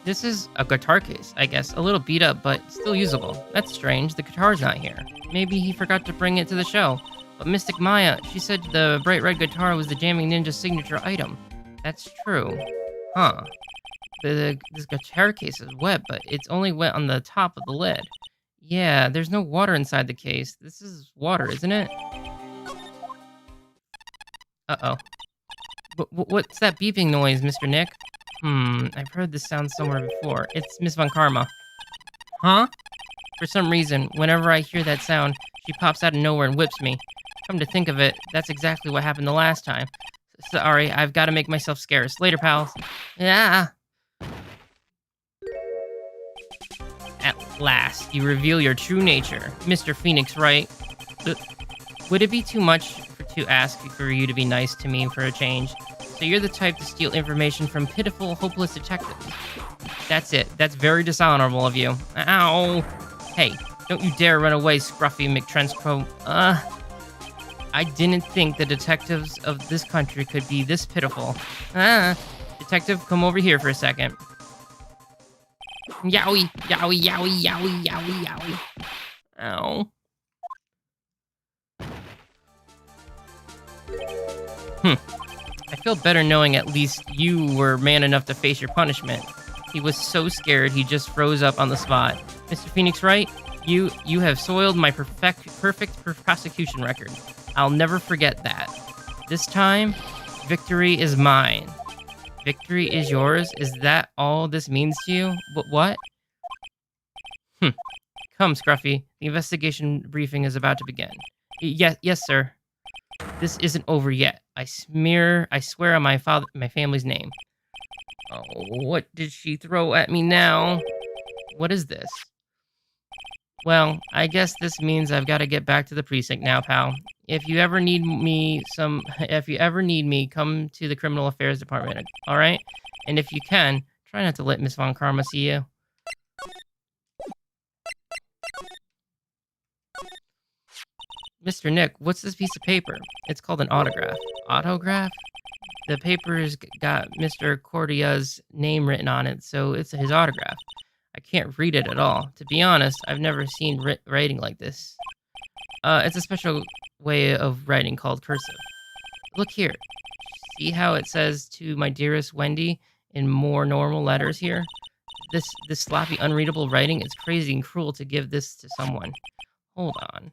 This is a guitar case, I guess. A little beat up, but still usable. That's strange. The guitar's not here. Maybe he forgot to bring it to the show. But Mystic Maya, she said the bright red guitar was the Jamming Ninja's signature item. That's true. Huh. This guitar case is wet, but it's only wet on the top of the lid. Yeah, there's no water inside the case. This is water, isn't it? Uh-oh. What's that beeping noise, Mr. Nick? I've heard this sound somewhere before. It's Miss Von Karma. Huh? For some reason, whenever I hear that sound, she pops out of nowhere and whips me. Come to think of it, that's exactly what happened the last time. Sorry, I've got to make myself scarce. Later, pals. Yeah. At last, you reveal your true nature. Mr. Phoenix, right? Would it be too much to ask for you to be nice to me for a change? So you're the type to steal information from pitiful, hopeless detectives. That's it. That's very dishonorable of you. Ow. Hey, don't you dare run away, Scruffy McTrenchcoat. I didn't think the detectives of this country could be this pitiful. Detective, come over here for a second. Yowie, yowie, yowie, yowie, yowie, yowie. Ow. I feel better knowing at least you were man enough to face your punishment. He was so scared he just froze up on the spot. Mr. Phoenix Wright, you have soiled my perfect prosecution record. I'll never forget that. This time, victory is mine. Victory is yours? Is that all this means to you? What? Come, Scruffy. The investigation briefing is about to begin. Yes, sir. This isn't over yet. I swear on my family's name. Oh, what did she throw at me now? What is this? Well, I guess this means I've got to get back to the precinct now, pal. If you ever need me, come to the Criminal Affairs Department, all right? And if you can, try not to let Miss Von Karma see you. Mr. Nick, what's this piece of paper? It's called an autograph. Autograph? The paper's got Mr. Cordia's name written on it, so it's his autograph. I can't read it at all. To be honest, I've never seen writing like this. It's a special way of writing called cursive. Look here. See how it says "to my dearest Wendy" in more normal letters here? This sloppy, unreadable writing, it's crazy and cruel to give this to someone. Hold on.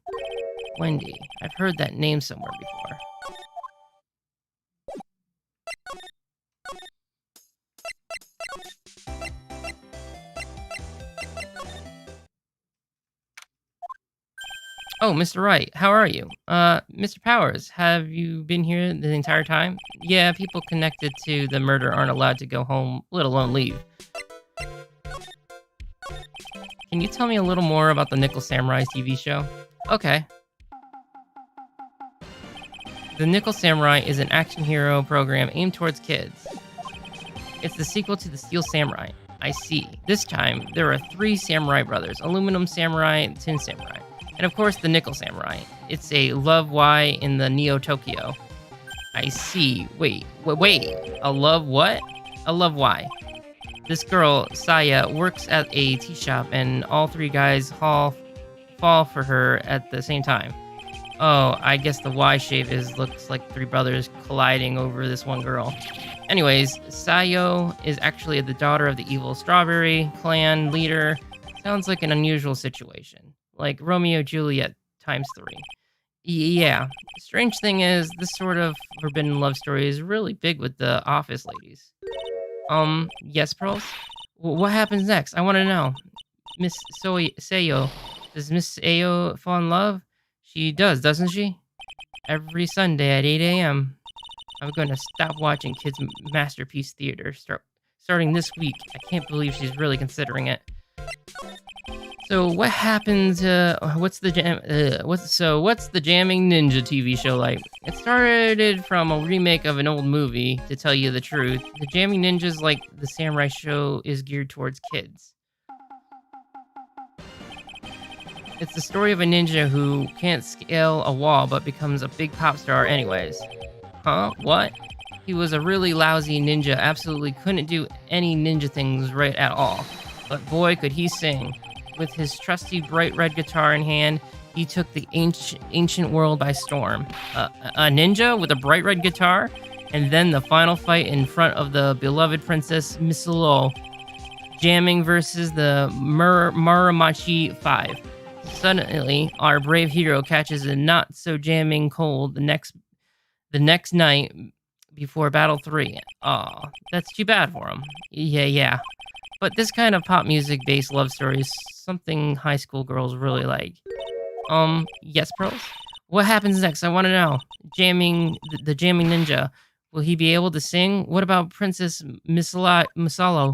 Wendy. I've heard that name somewhere before. Oh, Mr. Wright, how are you? Mr. Powers, have you been here the entire time? Yeah, people connected to the murder aren't allowed to go home, let alone leave. Can you tell me a little more about the Nickel Samurai TV show? Okay. The Nickel Samurai is an action hero program aimed towards kids. It's the sequel to the Steel Samurai. I see. This time, there are 3 samurai brothers, Aluminum Samurai and Tin Samurai. And of course, the Nickel Samurai. It's a Love Y in the Neo Tokyo. I see. Wait. A love what? A love Y. This girl, Saya, works at a tea shop, and all three guys fall for her at the same time. Oh, I guess the Y shape looks like three brothers colliding over this one girl. Anyways, Sayo is actually the daughter of the evil Strawberry clan leader. Sounds like an unusual situation, like Romeo Juliet times 3. Yeah. Strange thing is, this sort of forbidden love story is really big with the office ladies. Yes, Pearls? What happens next? I want to know. Miss Sayo. Does Miss Sayo fall in love? She does, doesn't she? Every Sunday at 8 a.m. I'm going to stop watching Kids Masterpiece Theater starting this week. I can't believe she's really considering it. So what happens? What's the Jamming Ninja TV show like? It started from a remake of an old movie. To tell you the truth, the Jamming Ninjas, like the Samurai show, is geared towards kids. It's the story of a ninja who can't scale a wall but becomes a big pop star anyways. Huh? What? He was a really lousy ninja, absolutely couldn't do any ninja things right at all. But boy, could he sing. With his trusty bright red guitar in hand, he took the ancient world by storm. A ninja with a bright red guitar? And then the final fight in front of the beloved princess Misilo, jamming versus the Muramachi 5. Suddenly, our brave hero catches a not-so-jamming cold the next night before Battle 3. Aw, that's too bad for him. Yeah. But this kind of pop music-based love story is something high school girls really like. Yes, Pearls? What happens next? I want to know. The Jamming Ninja. Will he be able to sing? What about Princess Misalo?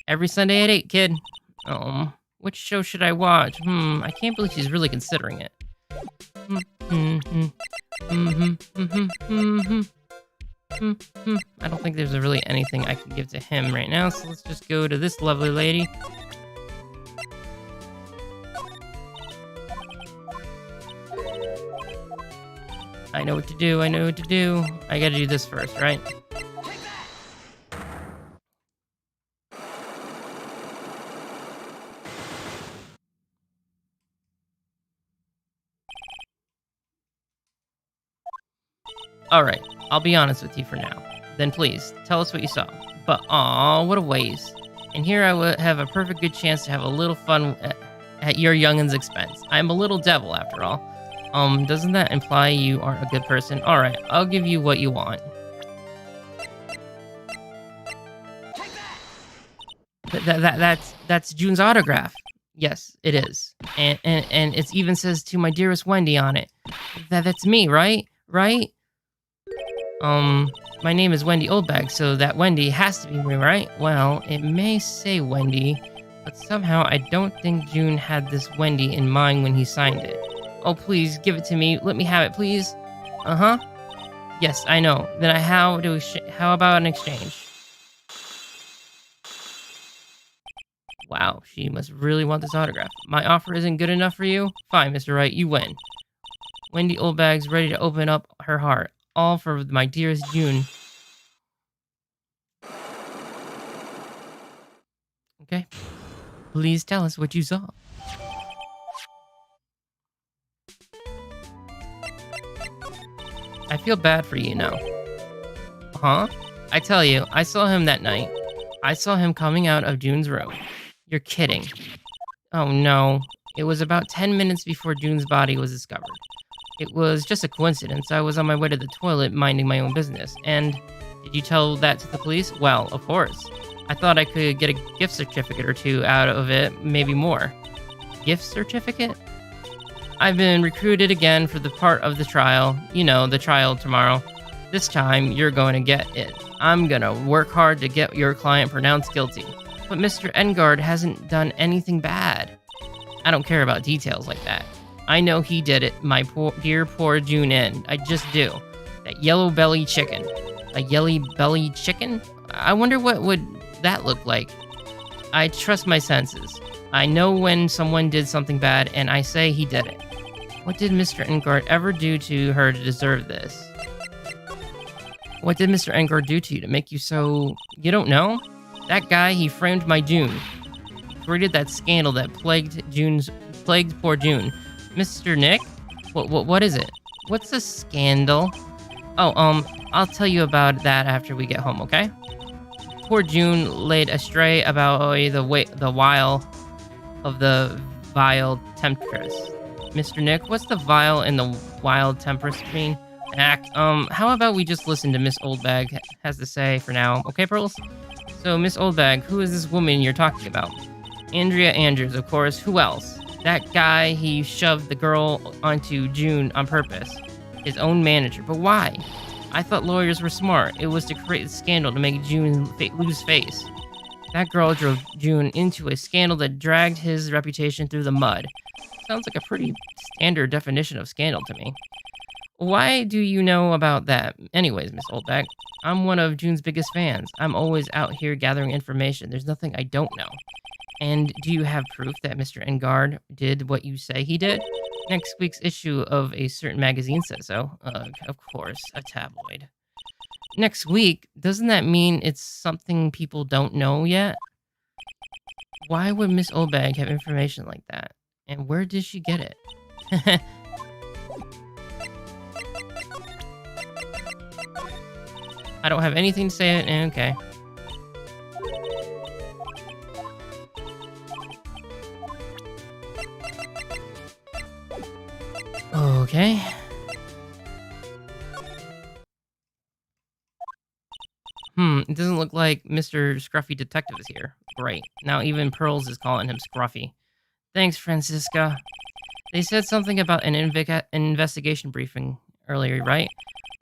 Every Sunday at 8, kid. Which show should I watch? I can't believe she's really considering it. I don't think there's really anything I can give to him right now, so let's just go to this lovely lady. I know what to do. I gotta do this first, right? Alright, I'll be honest with you for now. Then please, tell us what you saw. But aw, what a waste. And here I would have a perfect good chance to have a little fun at your youngin's expense. I'm a little devil, after all. Doesn't that imply you aren't a good person? Alright, I'll give you what you want. That's June's autograph. Yes, it is. And it even says to my dearest Wendy on it. That's me, right? Right? My name is Wendy Oldbag, so that Wendy has to be me, right? Well, it may say Wendy, but somehow I don't think June had this Wendy in mind when he signed it. Oh, please, give it to me. Let me have it, please. Uh-huh. Yes, I know. Then how about an exchange? Wow, she must really want this autograph. My offer isn't good enough for you? Fine, Mr. Wright, you win. Wendy Oldbag's ready to open up her heart. All for my dearest June. Okay. Please tell us what you saw. I feel bad for you now. Huh? I tell you, I saw him that night. I saw him coming out of June's room. You're kidding. Oh no. It was about 10 minutes before June's body was discovered. It was just a coincidence. I was on my way to the toilet minding my own business. And did you tell that to the police? Well, of course. I thought I could get a gift certificate or two out of it, maybe more. Gift certificate? I've been recruited again for the part of the trial. You know, the trial tomorrow. This time, you're going to get it. I'm going to work hard to get your client pronounced guilty. But Mr. Engard hasn't done anything bad. I don't care about details like that. I know he did it, my dear poor June N. I just do. That yellow belly chicken. A yellow belly chicken? I wonder what would that look like. I trust my senses. I know when someone did something bad, and I say he did it. What did Mr. Engard ever do to her to deserve this? What did Mr. Engard do to you to make you so... You don't know? That guy, he framed my June. Created that scandal that plagued poor June. Mr. Nick? What is it? What's a scandal? Oh, I'll tell you about that after we get home, okay? Poor June laid astray about the wile of the vile temptress. Mr. Nick, what's the vile and the wild temptress mean? How about we just listen to Miss Oldbag has to say for now, okay, Pearls? So, Miss Oldbag, who is this woman you're talking about? Andrea Andrews, of course. Who else? That guy, he shoved the girl onto June on purpose. His own manager. But why? I thought lawyers were smart. It was to create a scandal to make June lose face. That girl drove June into a scandal that dragged his reputation through the mud. Sounds like a pretty standard definition of scandal to me. Why do you know about that? Anyways, Miss Oldbag, I'm one of June's biggest fans. I'm always out here gathering information. There's nothing I don't know. And do you have proof that Mr. Engard did what you say he did? Next week's issue of a certain magazine says so. Of course, a tabloid. Next week? Doesn't that mean it's something people don't know yet? Why would Miss Oldbag have information like that? And where did she get it? I don't have anything to say. Okay. Okay. It doesn't look like Mr. Scruffy Detective is here. Great. Now even Pearls is calling him Scruffy. Thanks, Francisca. They said something about an investigation briefing earlier, right?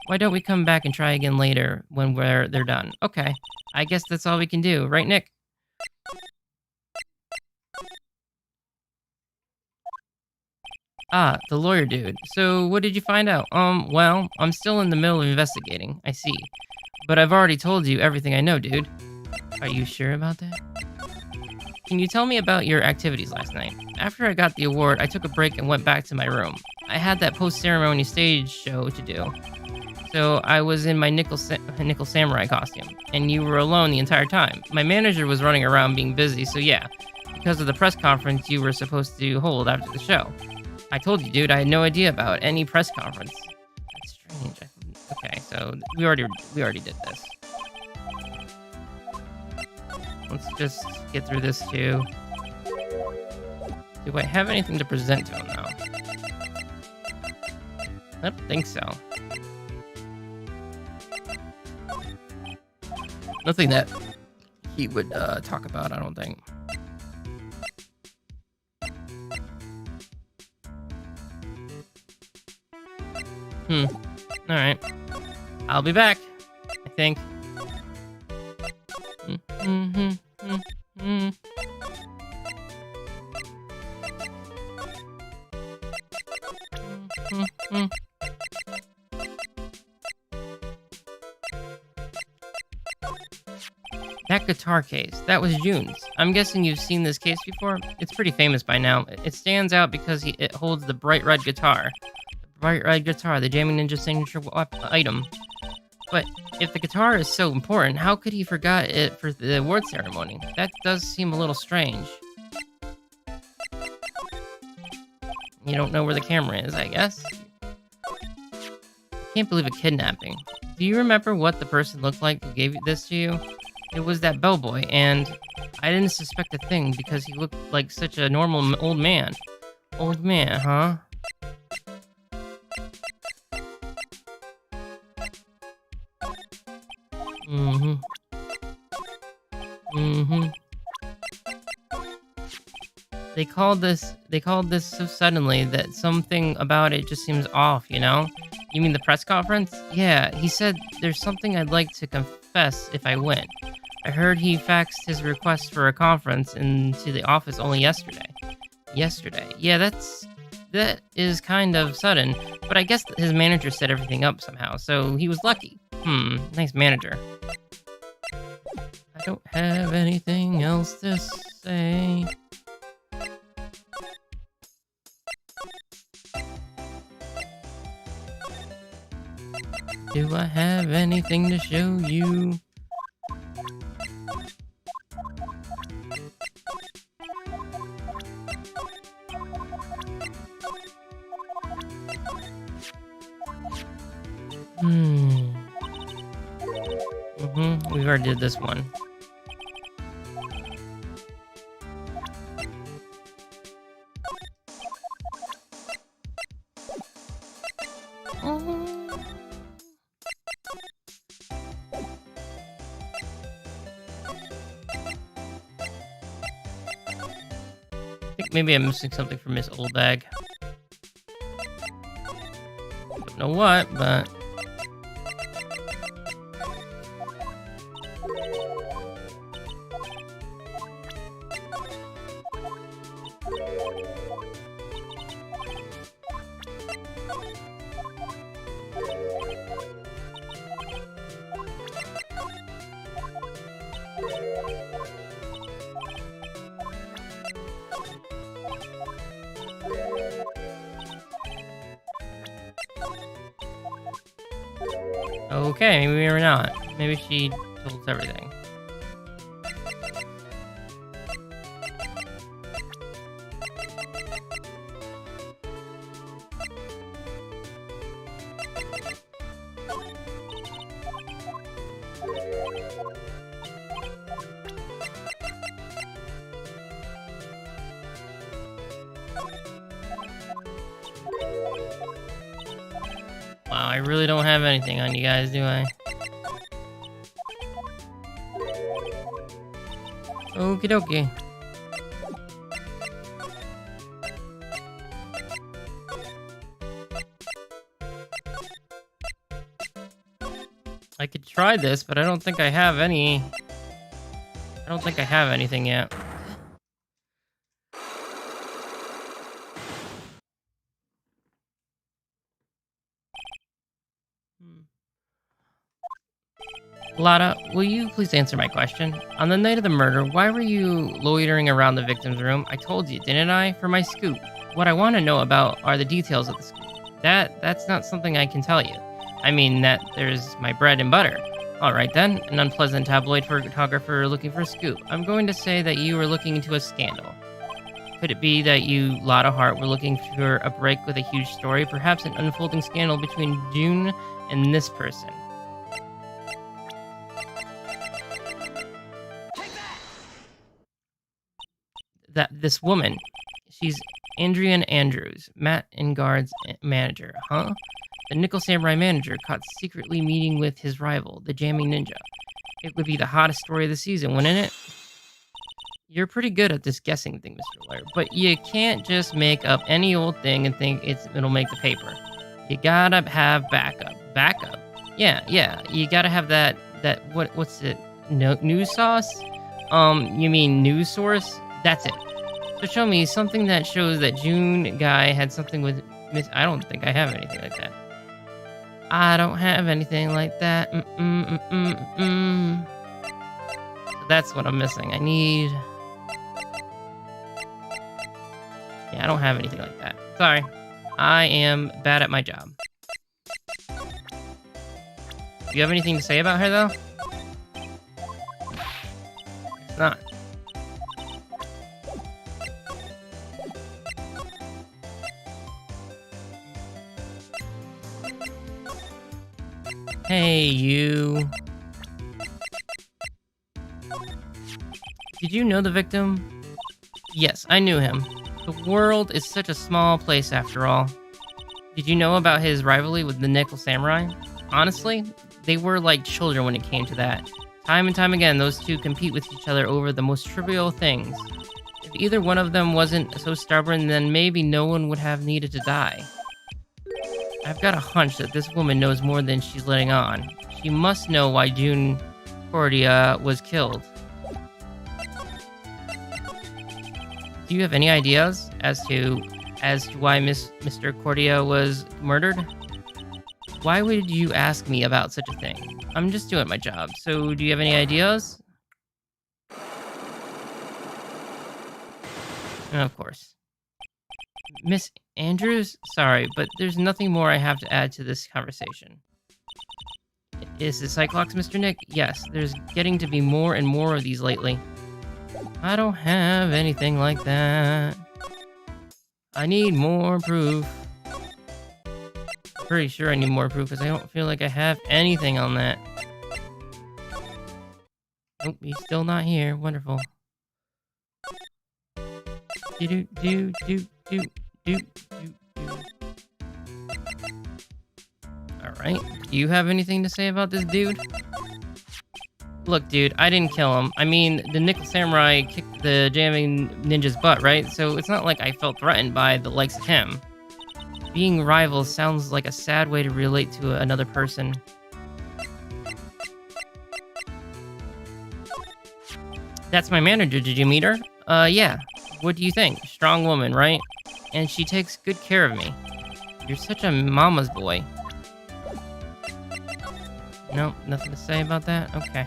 Why don't we come back and try again later when they're done? Okay. I guess that's all we can do. Right, Nick? Ah, the lawyer dude. So, what did you find out? Well, I'm still in the middle of investigating. I see. But I've already told you everything I know, dude. Are you sure about that? Can you tell me about your activities last night? After I got the award, I took a break and went back to my room. I had that post-ceremony stage show to do. So I was in my Nickel Samurai costume, and you were alone the entire time. My manager was running around being busy, so yeah, because of the press conference you were supposed to hold after the show. I told you, dude, I had no idea about any press conference. That's strange. Okay, so we already did this. Let's just get through this too. Do I have anything to present to him now? I don't think so. Nothing that he would talk about, I don't think. Alright. I'll be back, I think. That guitar case, that was June's. I'm guessing you've seen this case before? It's pretty famous by now. It stands out because it holds the bright red guitar. The bright red guitar, the Jamming Ninja signature item. But if the guitar is so important, how could he forgot it for the award ceremony? That does seem a little strange. You don't know where the camera is, I guess? Can't believe a kidnapping. Do you remember what the person looked like who gave this to you? It was that bellboy, and I didn't suspect a thing because he looked like such a normal old man. Old man, huh? They called this so suddenly that something about it just seems off, you know? You mean the press conference? Yeah, he said there's something I'd like to confess if I went. I heard he faxed his request for a conference into the office only yesterday. Yeah, that is kind of sudden, but I guess his manager set everything up somehow, so he was lucky. Nice manager. I don't have anything else to say. Do I have anything to show you? We already did this one. I think maybe I'm missing something from Miss Oldbag. Don't know what, but... Okay, maybe we're not. Maybe she told us everything. Wow, I really don't have anything on you guys, do I? Okie dokie. I could try this, but I don't think I have any... I don't think I have anything yet. Lada, will you please answer my question? On the night of the murder, why were you loitering around the victim's room? I told you, didn't I? For my scoop. What I want to know about are the details of the scoop. That's not something I can tell you. I mean, that there's my bread and butter. Alright then, an unpleasant tabloid photographer looking for a scoop. I'm going to say that you were looking into a scandal. Could it be that you, Lada Hart, were looking for a break with a huge story? Perhaps an unfolding scandal between June and this person? That this woman, she's Andrian Andrews, Matt Engard's manager, huh? The Nickel Samurai manager caught secretly meeting with his rival, the Jamming Ninja. It would be the hottest story of the season, wouldn't it? You're pretty good at this guessing thing, Mr. Lawyer, but you can't just make up any old thing and think it'll make the paper. You gotta have backup. Backup? Yeah, you gotta have that what's it? No, news sauce? You mean news source? That's it. So show me something that shows that June guy had something with Miss... I don't think I have anything like that. I don't have anything like that. So that's what I'm missing. I need... Yeah, I don't have anything like that. Sorry. I am bad at my job. Do you have anything to say about her, though? It's not. Hey, you. Did you know the victim? Yes, I knew him. The world is such a small place after all. Did you know about his rivalry with the Nickel Samurai? Honestly, they were like children when it came to that. Time and time again, those two compete with each other over the most trivial things. If either one of them wasn't so stubborn, then maybe no one would have needed to die. I've got a hunch that this woman knows more than she's letting on. She must know why June Cordia was killed. Do you have any ideas as to why Mr. Cordia was murdered? Why would you ask me about such a thing? I'm just doing my job, so do you have any ideas? And of course. Miss Andrews? Sorry, but there's nothing more I have to add to this conversation. Is the Cyclops Mr. Nick? Yes, there's getting to be more and more of these lately. I don't have anything like that. I need more proof. Pretty sure I need more proof because I don't feel like I have anything on that. Nope, he's still not here. Wonderful. Do do do do do do do. Alright, do you have anything to say about this dude? Look, dude, I didn't kill him. I mean, the Nickel Samurai kicked the jamming ninja's butt, right? So it's not like I felt threatened by the likes of him. Being rivals sounds like a sad way to relate to another person. That's my manager, did you meet her? Yeah. What do you think? Strong woman, right? And she takes good care of me. You're such a mama's boy. No, nothing to say about that? Okay.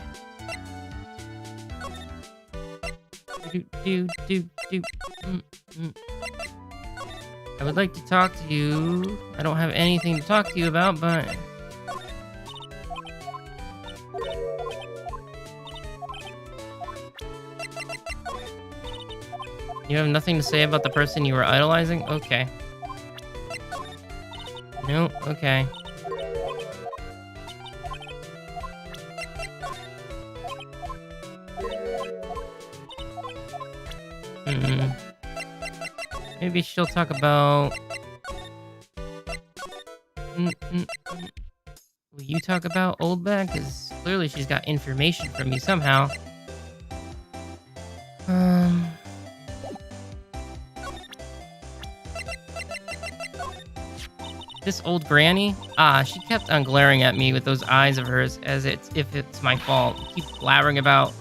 I would like to talk to you. I don't have anything to talk to you about, but... You have nothing to say about the person you were idolizing? Okay. No, okay. Maybe she'll talk about... Will you talk about Oldback? Because clearly she's got information from you somehow. This old granny? She kept on glaring at me with those eyes of hers as if it's my fault. Keep blabbering about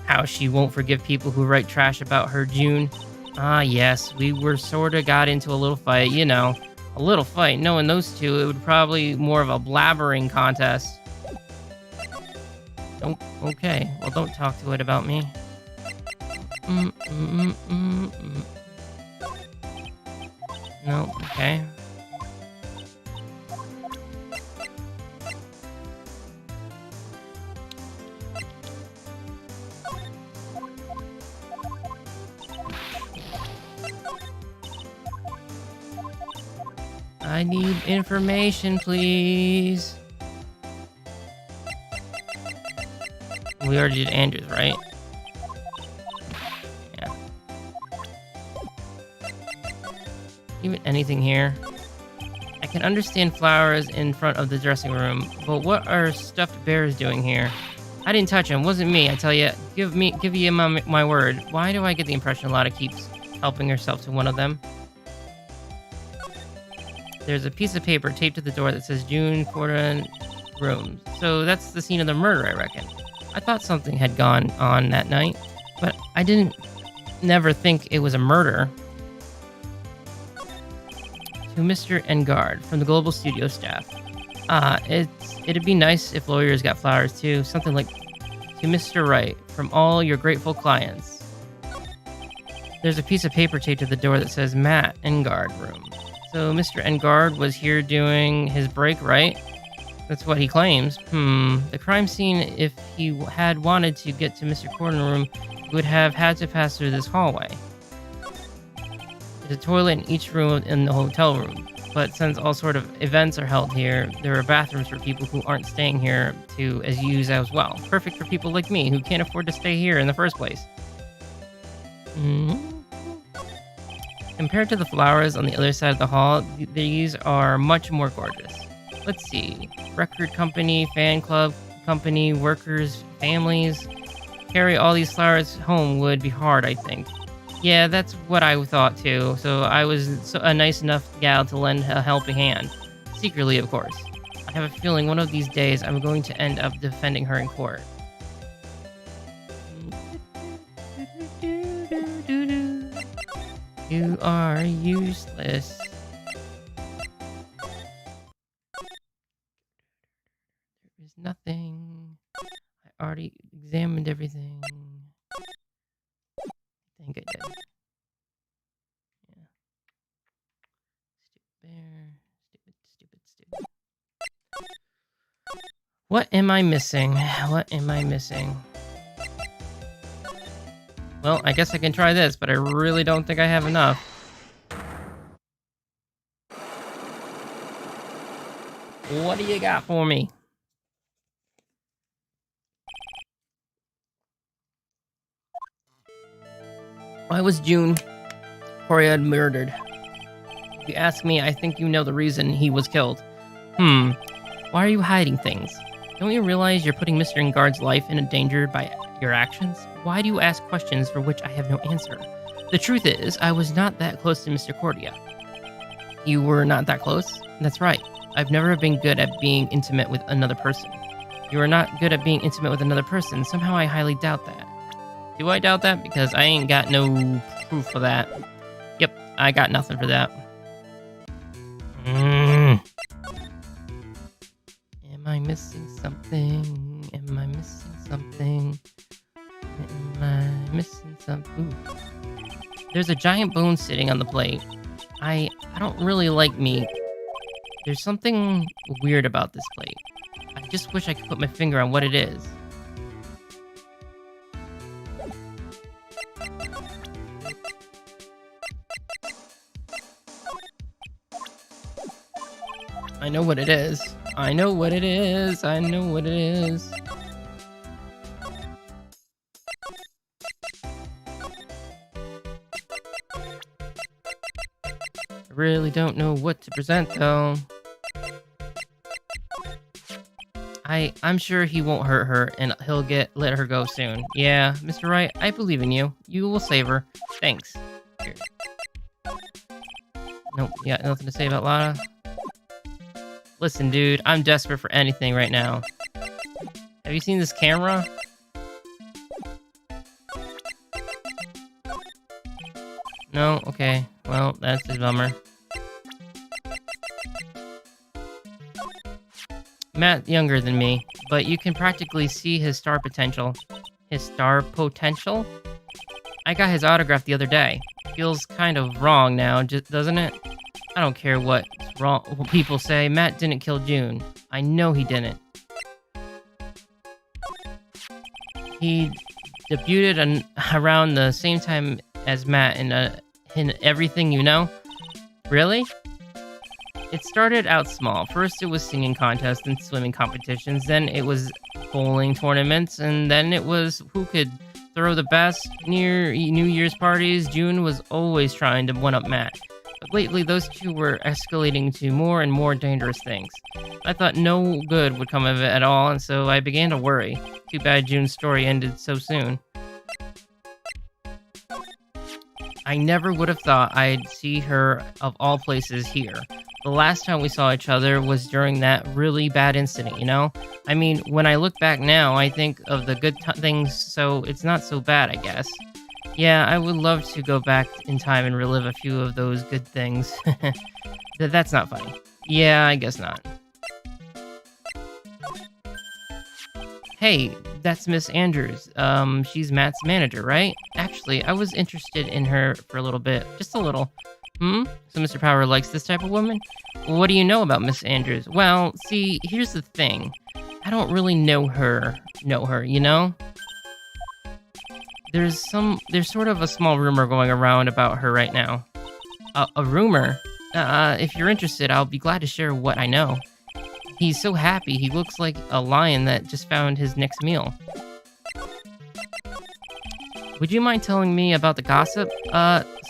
how she won't forgive people who write trash about her June. Yes, we were sorta got into a little fight, you know. A little fight. Knowing those two, it would probably more of a blabbering contest. Oh, okay. Well, don't talk to it about me. No, okay. I need information, please. We already did Andrews, right? Yeah. Even anything here? I can understand flowers in front of the dressing room, but what are stuffed bears doing here? I didn't touch them. Wasn't me, I tell you. Give you my word. Why do I get the impression Lotta keeps helping herself to one of them? There's a piece of paper taped to the door that says June Corden Rooms. So that's the scene of the murder, I reckon. I thought something had gone on that night, but I didn't never think it was a murder. To Mr. Engard from the Global Studio staff. It'd be nice if lawyers got flowers too. Something like to Mr. Wright from all your grateful clients. There's a piece of paper taped to the door that says Matt Engard Room. So Mr. Engard was here doing his break, right? That's what he claims. The crime scene, if he had wanted to get to Mr. Corden room, would have had to pass through this hallway. There's a toilet in each room in the hotel room, but since all sort of events are held here, there are bathrooms for people who aren't staying here to use as well. Perfect for people like me who can't afford to stay here in the first place. Compared to the flowers on the other side of the hall, these are much more gorgeous. Let's see. Record company, fan club company, workers, families. Carry all these flowers home would be hard, I think. Yeah, that's what I thought too. So I was a nice enough gal to lend a helping hand. Secretly, of course. I have a feeling one of these days I'm going to end up defending her in court. You are useless. There is nothing. I already examined everything. I think I did. Yeah. Stupid bear. Stupid. What am I missing? What am I missing? Well, I guess I can try this, but I really don't think I have enough. What do you got for me? Why was June Coriad murdered? If you ask me, I think you know the reason he was killed. Why are you hiding things? Don't you realize you're putting Mr. Ingard's life in danger by your actions? Why do you ask questions for which I have no answer? The truth is, I was not that close to Mr. Cordia. You were not that close? That's right. I've never been good at being intimate with another person. You are not good at being intimate with another person. Somehow I highly doubt that. Do I doubt that? Because I ain't got no proof for that. Yep, I got nothing for that. Am I missing something? Am I missing something? Am I missing something? Ooh. There's a giant bone sitting on the plate. I don't really like meat. There's something weird about this plate. I just wish I could put my finger on what it is. I know what it is. I know what it is. I know what it is. I really don't know what to present, though. I'm sure he won't hurt her, and he'll let her go soon. Yeah, Mr. Wright, I believe in you. You will save her. Thanks. Here. Nope, you got nothing to say about Lana? Listen, dude, I'm desperate for anything right now. Have you seen this camera? No? Okay. Well, that's a bummer. Matt's younger than me, but you can practically see his star potential. His star potential? I got his autograph the other day. Feels kind of wrong now, doesn't it? I don't care what people say. Matt didn't kill June. I know he didn't. He debuted around the same time as Matt in Everything You Know. Really? It started out small. First it was singing contests and swimming competitions, then it was bowling tournaments, and then it was who could throw the best near New Year's parties. June was always trying to one-up Matt. But lately, those two were escalating to more and more dangerous things. I thought no good would come of it at all, and so I began to worry. Too bad June's story ended so soon. I never would have thought I'd see her, of all places, here. The last time we saw each other was during that really bad incident, you know? I mean, when I look back now, I think of the good things, so it's not so bad, I guess. Yeah, I would love to go back in time and relive a few of those good things. That's not funny. Yeah, I guess not. Hey, that's Miss Andrews. She's Matt's manager, right? Actually, I was interested in her for a little bit. Just a little. So Mr. Power likes this type of woman? What do you know about Miss Andrews? Well, see, here's the thing. I don't really know her, you know? There's sort of a small rumor going around about her right now. A rumor? If you're interested, I'll be glad to share what I know. He's so happy, he looks like a lion that just found his next meal. Would you mind telling me about the gossip?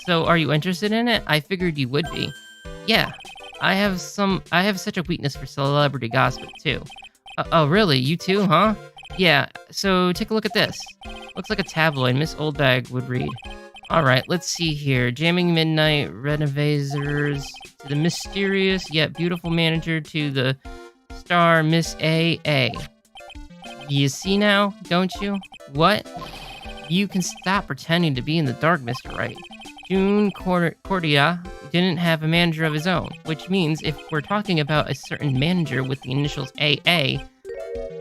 So are you interested in it? I figured you would be. Yeah, I have such a weakness for celebrity gossip too. Oh really? You too, huh? Yeah, so take a look at this. Looks like a tabloid Miss Oldbag would read. Alright, let's see here. Jamming Midnight Renovations to the mysterious yet beautiful manager to the star Miss A.A. You see now, don't you? What? You can stop pretending to be in the dark, Mr. Wright. June Cordia didn't have a manager of his own, which means if we're talking about a certain manager with the initials A.A.,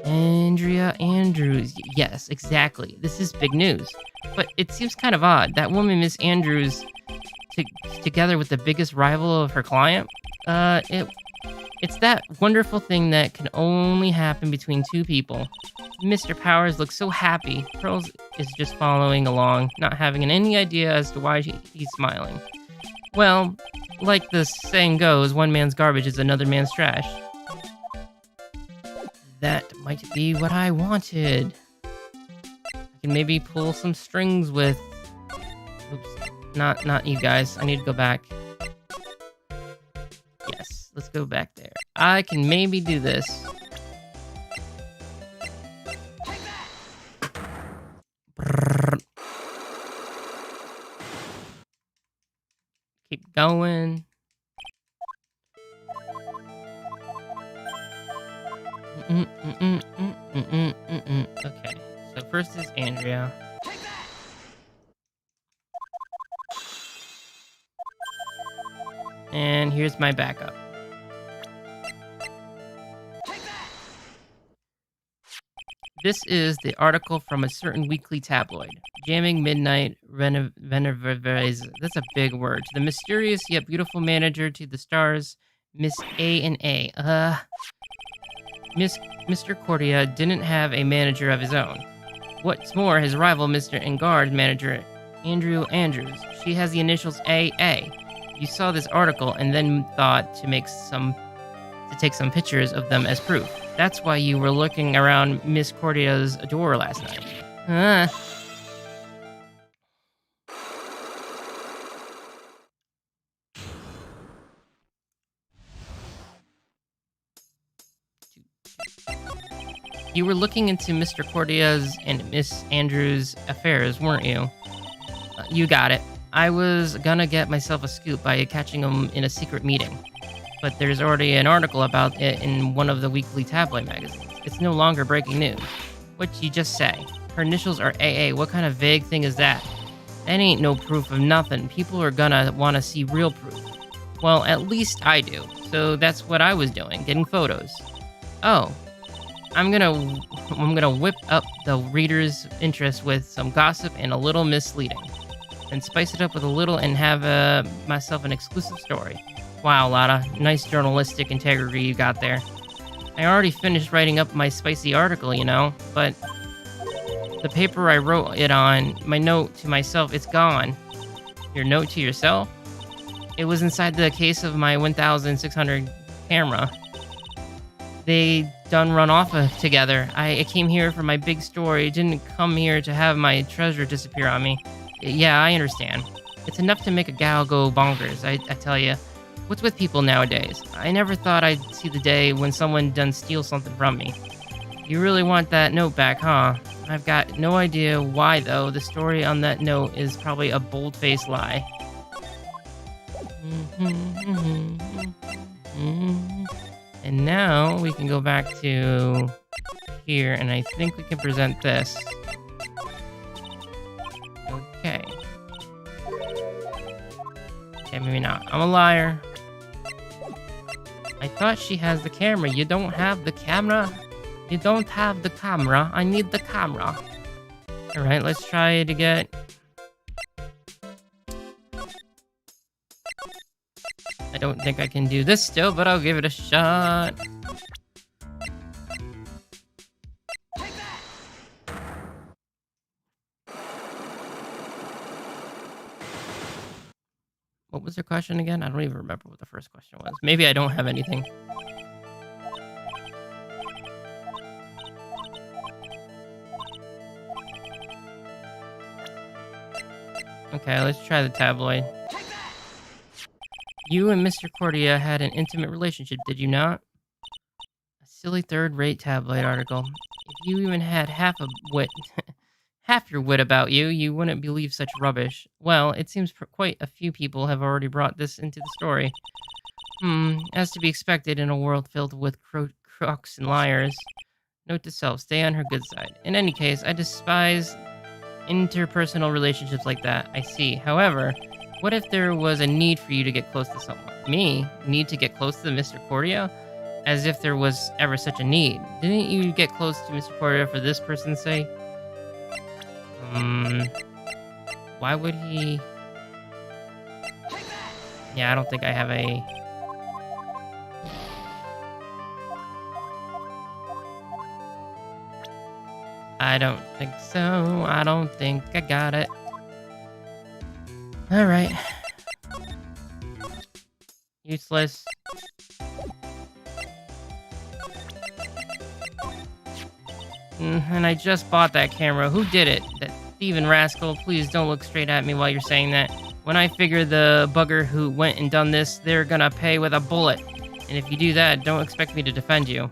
Andrea Andrews. Yes, exactly. This is big news. But it seems kind of odd. That woman, Miss Andrews, together with the biggest rival of her client? It's that wonderful thing that can only happen between two people. Mr. Powers looks so happy. Pearls is just following along, not having any idea as to why he's smiling. Well, like the saying goes, one man's garbage is another man's trash. That might be what I wanted. I can maybe pull some strings with... Oops, not you guys. I need to go back. Yes, let's go back there. I can maybe do this. Brrr. Keep going. Okay, so first is Andrea. And here's my backup. This is the article from a certain weekly tabloid. Jamming Midnight Veneverese. That's a big word. The mysterious yet beautiful manager to the stars, Miss A and A. Mr. Cordia didn't have a manager of his own. What's more, his rival, Mr. Engard's manager, Andrew Andrews. She has the initials AA. You saw this article and then thought to take some pictures of them as proof. That's why you were looking around Miss Cordia's door last night. You were looking into Mr. Cordia's and Miss Andrews' affairs, weren't you? You got it. I was gonna get myself a scoop by catching them in a secret meeting. But there's already an article about it in one of the weekly tabloid magazines. It's no longer breaking news. What'd you just say? Her initials are AA. What kind of vague thing is that? That ain't no proof of nothing. People are gonna want to see real proof. Well, at least I do. So that's what I was doing, getting photos. Oh. I'm gonna whip up the reader's interest with some gossip and a little misleading. And spice it up with a little and have myself an exclusive story. Wow, Lotta. Nice journalistic integrity you got there. I already finished writing up my spicy article, you know, but the paper I wrote it on, my note to myself, it's gone. Your note to yourself? It was inside the case of my 1600 camera. They done run off together. I came here for my big story. Didn't come here to have my treasure disappear on me. Yeah, I understand. It's enough to make a gal go bonkers, I tell you. What's with people nowadays? I never thought I'd see the day when someone done steal something from me. You really want that note back, huh? I've got no idea why, though. The story on that note is probably a bold-faced lie. And now we can go back to here, and I think we can present this. Okay. Okay, maybe not. I'm a liar. I thought she has the camera. You don't have the camera? You don't have the camera. I need the camera. Alright, let's try to get... I don't think I can do this still, but I'll give it a shot. What was the question again? I don't even remember what the first question was. Maybe I don't have anything. Okay, let's try the tabloid. You and Mr. Cordia had an intimate relationship, did you not? A silly third-rate tabloid article. If you even had half your wit about you, you wouldn't believe such rubbish. Well, it seems quite a few people have already brought this into the story. As to be expected in a world filled with crooks and liars. Note to self, stay on her good side. In any case, I despise interpersonal relationships like that. I see. However, what if there was a need for you to get close to someone? Me? Need to get close to Mr. Cordia? As if there was ever such a need. Didn't you get close to Mr. Cordia for this person's sake? Why would he... Yeah, I don't think I have a... I don't think so. I don't think I got it. Alright. Useless. And I just bought that camera. Who did it? That thieving rascal. Please don't look straight at me while you're saying that. When I figure the bugger who went and done this, they're gonna pay with a bullet. And if you do that, don't expect me to defend you.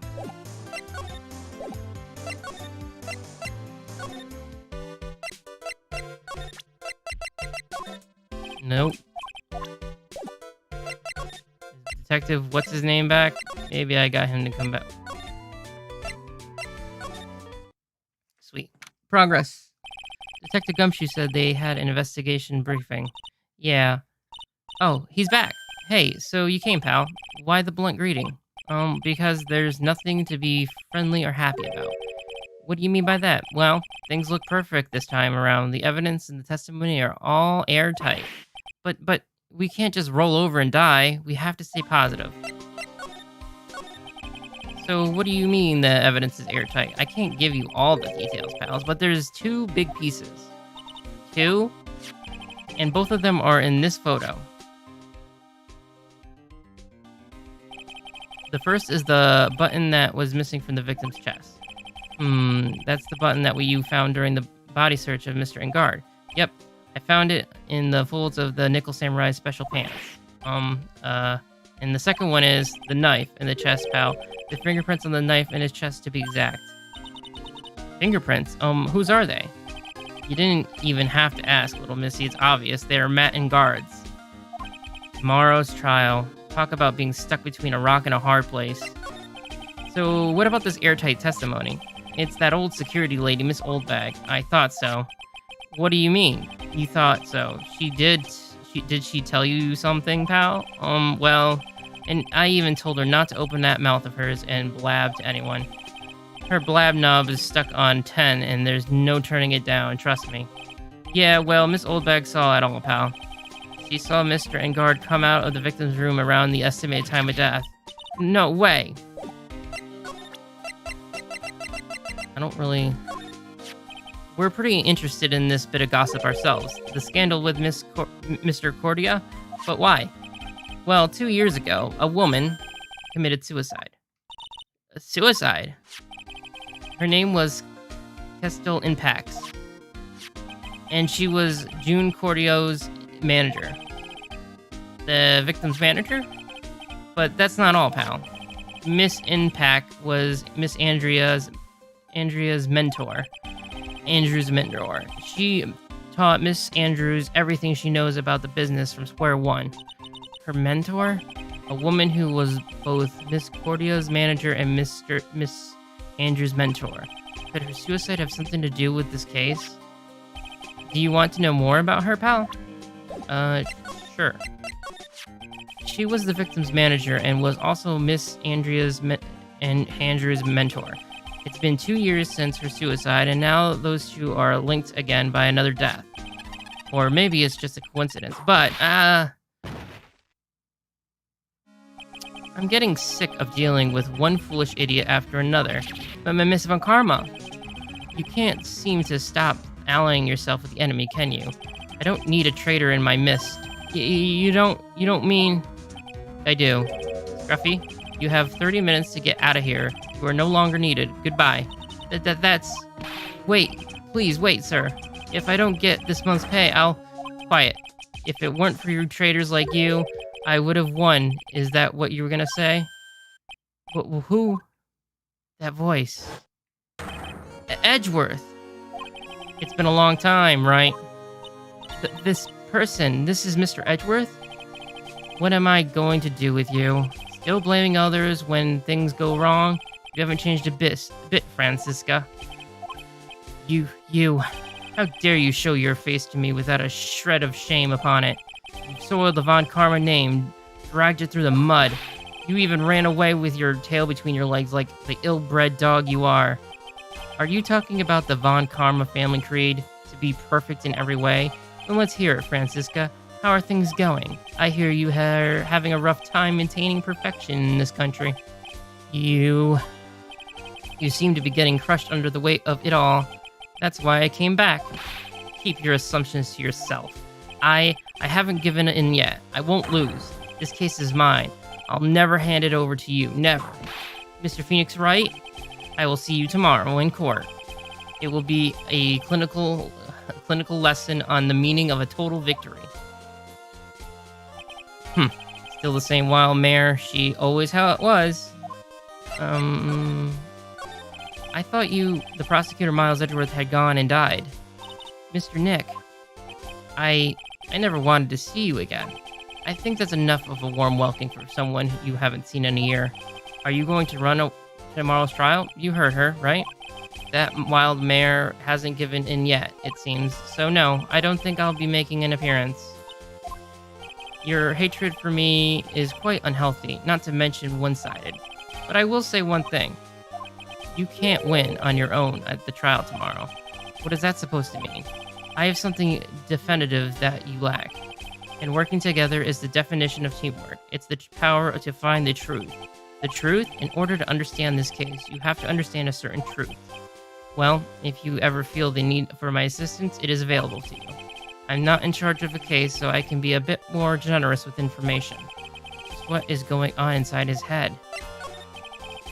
Nope. Detective, what's his name back? Maybe I got him to come back. Sweet. Progress. Detective Gumshoe said they had an investigation briefing. Yeah. Oh, he's back. Hey, so you came, pal. Why the blunt greeting? Because there's nothing to be friendly or happy about. What do you mean by that? Well, things look perfect this time around. The evidence and the testimony are all airtight. But we can't just roll over and die. We have to stay positive. So what do you mean the evidence is airtight? I can't give you all the details, pals, but there's two big pieces. Two? And both of them are in this photo. The first is the button that was missing from the victim's chest. That's the button that you found during the body search of Mr. Engard. Yep, I found it in the folds of the Nickel Samurai's special pants. And the second one is the knife in the chest, pal. The fingerprints on the knife in his chest, to be exact. Fingerprints? Whose are they? You didn't even have to ask, little missy. It's obvious. They are Matt Engard's. Tomorrow's trial. Talk about being stuck between a rock and a hard place. So, what about this airtight testimony? It's that old security lady, Miss Oldbag. I thought so. What do you mean? You thought so? Did she tell you something, pal? Well, and I even told her not to open that mouth of hers and blab to anyone. Her blab knob is stuck on 10, and there's no turning it down, trust me. Yeah, well, Miss Oldbag saw it all, pal. She saw Mr. Engard come out of the victim's room around the estimated time of death. No way! I don't really... We're pretty interested in this bit of gossip ourselves. The scandal with Mr. Cordia? But why? Well, 2 years ago, a woman committed suicide. A suicide? Her name was Kestel Impax. And she was June Cordio's manager. The victim's manager? But that's not all, pal. Miss Impact was Miss Andrea's mentor. Andrew's mentor. She taught Miss Andrews everything she knows about the business from square one. Her mentor? A woman who was both Miss Cordia's manager and Miss Andrews' mentor. Could her suicide have something to do with this case? Do you want to know more about her, pal? Sure. She was the victim's manager and was also Miss Andrea's Andrew's mentor. It's been 2 years since her suicide, and now those two are linked again by another death. Or maybe it's just a coincidence, but, I'm getting sick of dealing with one foolish idiot after another. But Miss Von Karma, you can't seem to stop allying yourself with the enemy, can you? I don't need a traitor in my midst. You don't mean... I do. Scruffy, you have 30 minutes to get out of here. You are no longer needed. Goodbye. That's... Wait. Please, wait, sir. If I don't get this month's pay, I'll... Quiet. If it weren't for you traitors like you, I would have won. Is that what you were gonna say? Who? That voice. Edgeworth. It's been a long time, right? This person, this is Mr. Edgeworth? What am I going to do with you? Still blaming others when things go wrong? You haven't changed a bit, Francisca. You... How dare you show your face to me without a shred of shame upon it? You soiled the Von Karma name, dragged it through the mud. You even ran away with your tail between your legs like the ill-bred dog you are. Are you talking about the Von Karma family creed, to be perfect in every way? Then let's hear it, Francisca. How are things going? I hear you are having a rough time maintaining perfection in this country. You seem to be getting crushed under the weight of it all. That's why I came back. Keep your assumptions to yourself. I haven't given in yet. I won't lose. This case is mine. I'll never hand it over to you. Never. Mr. Phoenix Wright, I will see you tomorrow in court. It will be a clinical lesson on the meaning of a total victory. Still the same wild mare. She always how it was. I thought the prosecutor Miles Edgeworth had gone and died. Mr. Nick, I never wanted to see you again. I think that's enough of a warm welcome for someone you haven't seen in a year. Are you going to run tomorrow's trial? You heard her, right? That wild mare hasn't given in yet, it seems. So no, I don't think I'll be making an appearance. Your hatred for me is quite unhealthy, not to mention one-sided. But I will say one thing. You can't win on your own at the trial tomorrow. What is that supposed to mean? I have something definitive that you lack. And working together is the definition of teamwork. It's the power to find the truth. The truth, in order to understand this case, you have to understand a certain truth. Well, if you ever feel the need for my assistance, it is available to you. I'm not in charge of a case, so I can be a bit more generous with information. Just what is going on inside his head?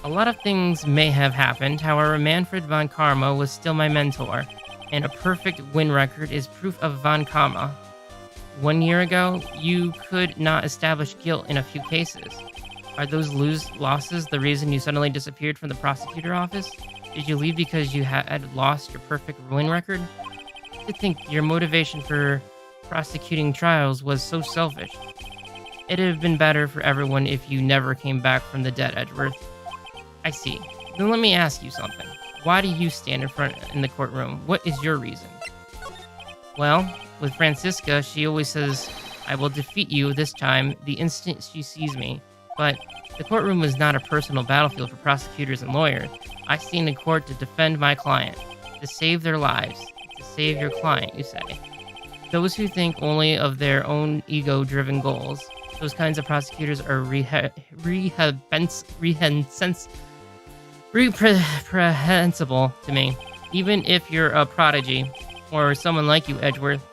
A lot of things may have happened, however, Manfred von Karma was still my mentor, and a perfect win record is proof of von Karma. 1 year ago, you could not establish guilt in a few cases. Are those losses the reason you suddenly disappeared from the prosecutor office? Did you leave because you had lost your perfect win record? To think your motivation for prosecuting trials was so selfish. It'd have been better for everyone if you never came back from the dead, Edgeworth. I see. Then let me ask you something. Why do you stand in the courtroom? What is your reason? Well, with Franziska, she always says, I will defeat you this time the instant she sees me. But the courtroom is not a personal battlefield for prosecutors and lawyers. I stand in court to defend my client, to save their lives, to save your client, you say. Those who think only of their own ego-driven goals, those kinds of prosecutors are reprehensible to me, even if you're a prodigy, or someone like you, Edgeworth.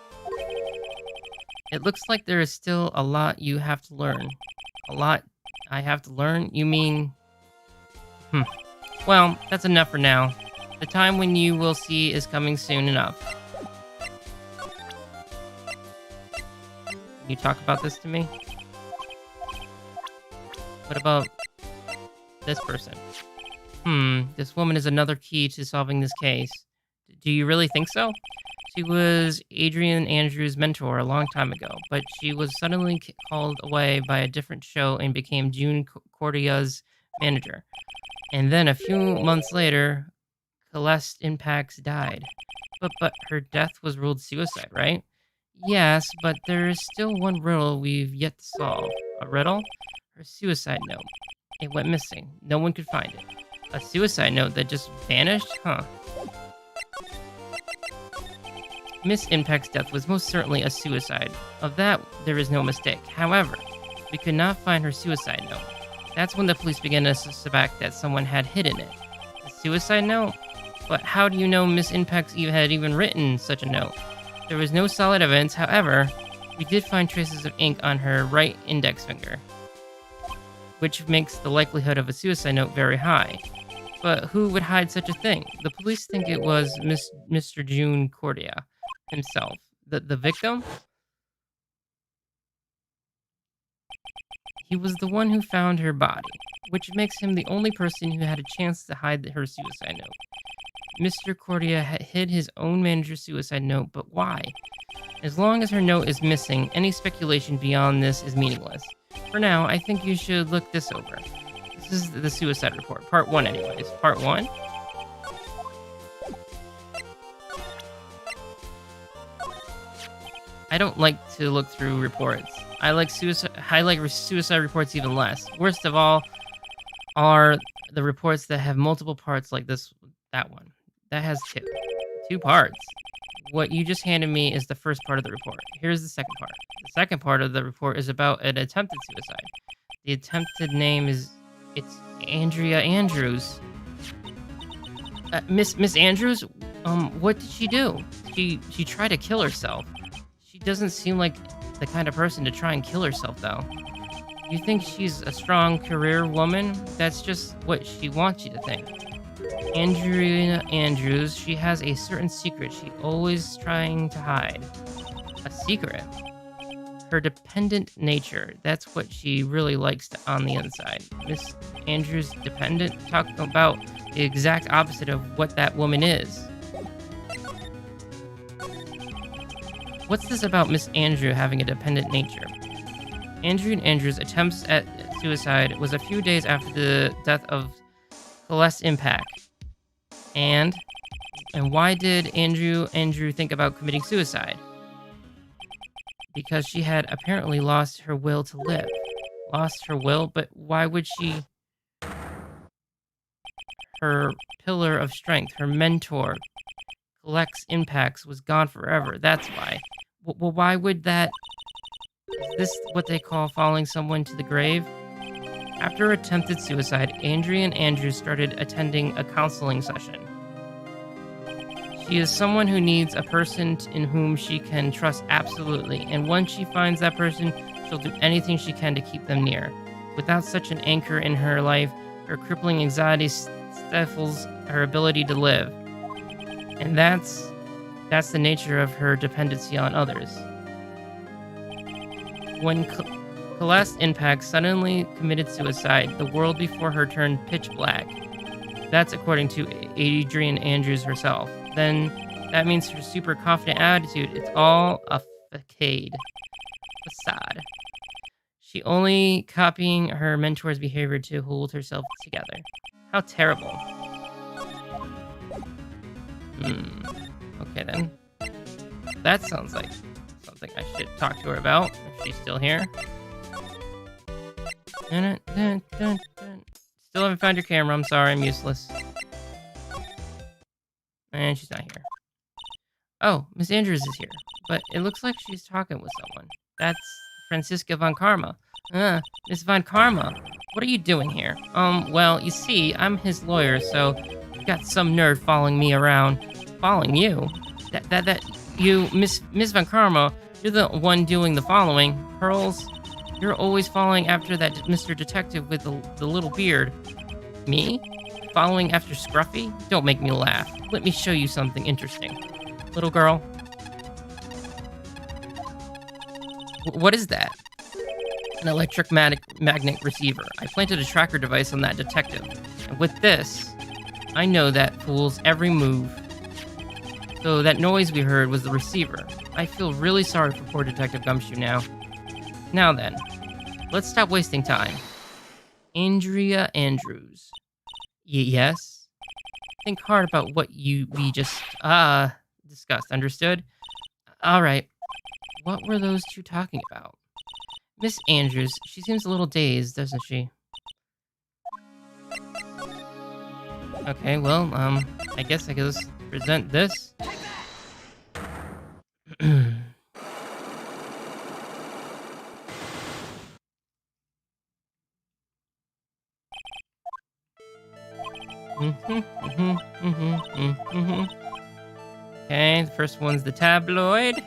It looks like there is still a lot you have to learn. A lot I have to learn? You mean... Well, that's enough for now. The time when you will see is coming soon enough. Can you talk about this to me? What about this person? This woman is another key to solving this case. Do you really think so? She was Adrian Andrews' mentor a long time ago, but she was suddenly called away by a different show and became June Cordia's manager. And then a few months later, Celeste Impax died. But her death was ruled suicide, right? Yes, but there is still one riddle we've yet to solve. A riddle? Her suicide note. It went missing. No one could find it. A suicide note that just vanished? Huh. Miss Impact's death was most certainly a suicide. Of that, there is no mistake. However, we could not find her suicide note. That's when the police began to suspect that someone had hidden it. A suicide note? But how do you know Miss Impact had even written such a note? There was no solid evidence. However, we did find traces of ink on her right index finger, which makes the likelihood of a suicide note very high. But who would hide such a thing? The police think it was Mr. June Cordia himself. The victim? He was the one who found her body, which makes him the only person who had a chance to hide her suicide note. Mr. Cordia hid his own manager's suicide note, but why? As long as her note is missing, any speculation beyond this is meaningless. For now, I think you should look this over. This is the suicide report. Part 1 anyways. Part 1? I don't like to look through reports. I like suicide reports even less. Worst of all are the reports that have multiple parts like that one. That has two parts. What you just handed me is the first part of the report. Here's the second part. The second part of the report is about an attempted suicide. The attempted name it's Andrea Andrews. Miss Andrews? What did she do? She tried to kill herself. She doesn't seem like the kind of person to try and kill herself, though. You think she's a strong career woman? That's just what she wants you to think. Andrea Andrews, she has a certain secret she always trying to hide. A secret? Her dependent nature. That's what she really likes on the inside. Miss Andrews dependent? Talk about the exact opposite of what that woman is. What's this about Miss Andrew having a dependent nature? Andrew Andrews' attempts at suicide was a few days after the death of Celeste Impact. And why did Andrew think about committing suicide? Because she had apparently lost her will to live. Lost her will? But why would she? Her pillar of strength, her mentor, Collects Impacts, was gone forever. That's why. Well, why would that... Is this what they call following someone to the grave? After attempted suicide, Andrea Andrews started attending a counseling session. She is someone who needs a person in whom she can trust absolutely, and once she finds that person, she'll do anything she can to keep them near. Without such an anchor in her life, her crippling anxiety stifles her ability to live. And that's the nature of her dependency on others. When Celeste Impact suddenly committed suicide, the world before her turned pitch black. That's according to Adrienne Andrews herself. Then that means her super confident attitude, it's all a facade. She only copying her mentor's behavior to hold herself together. How terrible. Okay then. That sounds like something I should talk to her about, if she's still here. Still haven't found your camera, I'm sorry, I'm useless. And she's not here. Oh, Miss Andrews is here, but it looks like she's talking with someone. That's Franziska von Karma. Miss von Karma, what are you doing here? Well, you see, I'm his lawyer, so you've got some nerd following me around. Following you? You, Miss von Karma, you're the one doing the following. Pearls, you're always following after that Mr. Detective with the little beard. Me? Following after Scruffy? Don't make me laugh. Let me show you something interesting. Little girl. What is that? An electric magnet receiver. I planted a tracker device on that detective. And with this, I know that fool's every move. So that noise we heard was the receiver. I feel really sorry for poor Detective Gumshoe now. Now then, let's stop wasting time. Andrea Andrews. Yes? Think hard about what we just discussed, understood? Alright. What were those two talking about? Miss Andrews, she seems a little dazed, doesn't she? Okay, well, I guess I can just present this. Okay, the first one's the tabloid.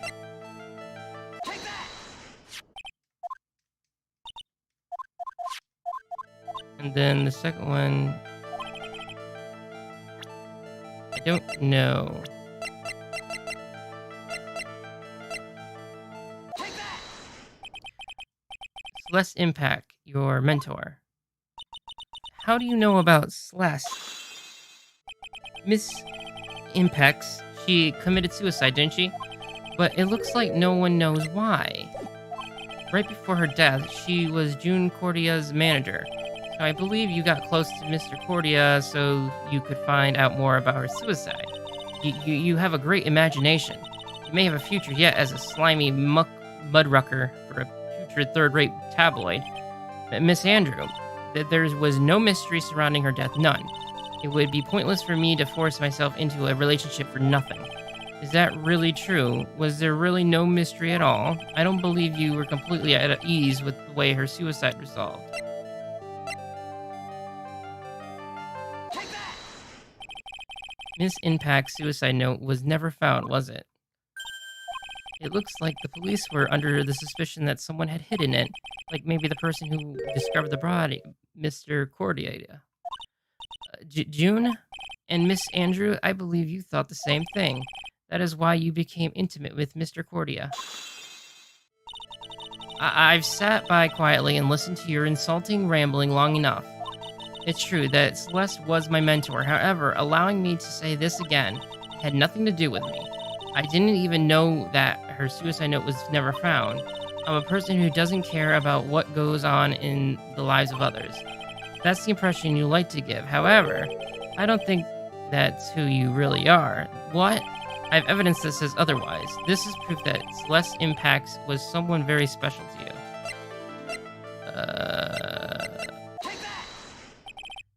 And then the second one, I don't know. Celeste Impact, your mentor. How do you know about Celeste? Miss Impacts, she committed suicide, didn't she? But it looks like no one knows why. Right before her death, she was June Cordia's manager. So I believe you got close to Mr. Cordia so you could find out more about her suicide. You have a great imagination. You may have a future yet as a slimy mudrucker for a future third-rate tabloid. But Miss Andrew, there was no mystery surrounding her death, none. It would be pointless for me to force myself into a relationship for nothing. Is that really true? Was there really no mystery at all? I don't believe you were completely at ease with the way her suicide resolved. Miss Impact's suicide note was never found, was it? It looks like the police were under the suspicion that someone had hidden it, like maybe the person who discovered the body, Mr. Cordia. June and Miss Andrew, I believe you thought the same thing. That is why you became intimate with Mr. Cordia. I've sat by quietly and listened to your insulting rambling long enough. It's true that Celeste was my mentor. However, allowing me to say this again had nothing to do with me. I didn't even know that her suicide note was never found. I'm a person who doesn't care about what goes on in the lives of others. That's the impression you like to give. However, I don't think that's who you really are. What? I have evidence that says otherwise. This is proof that Celeste Impacts was someone very special to you.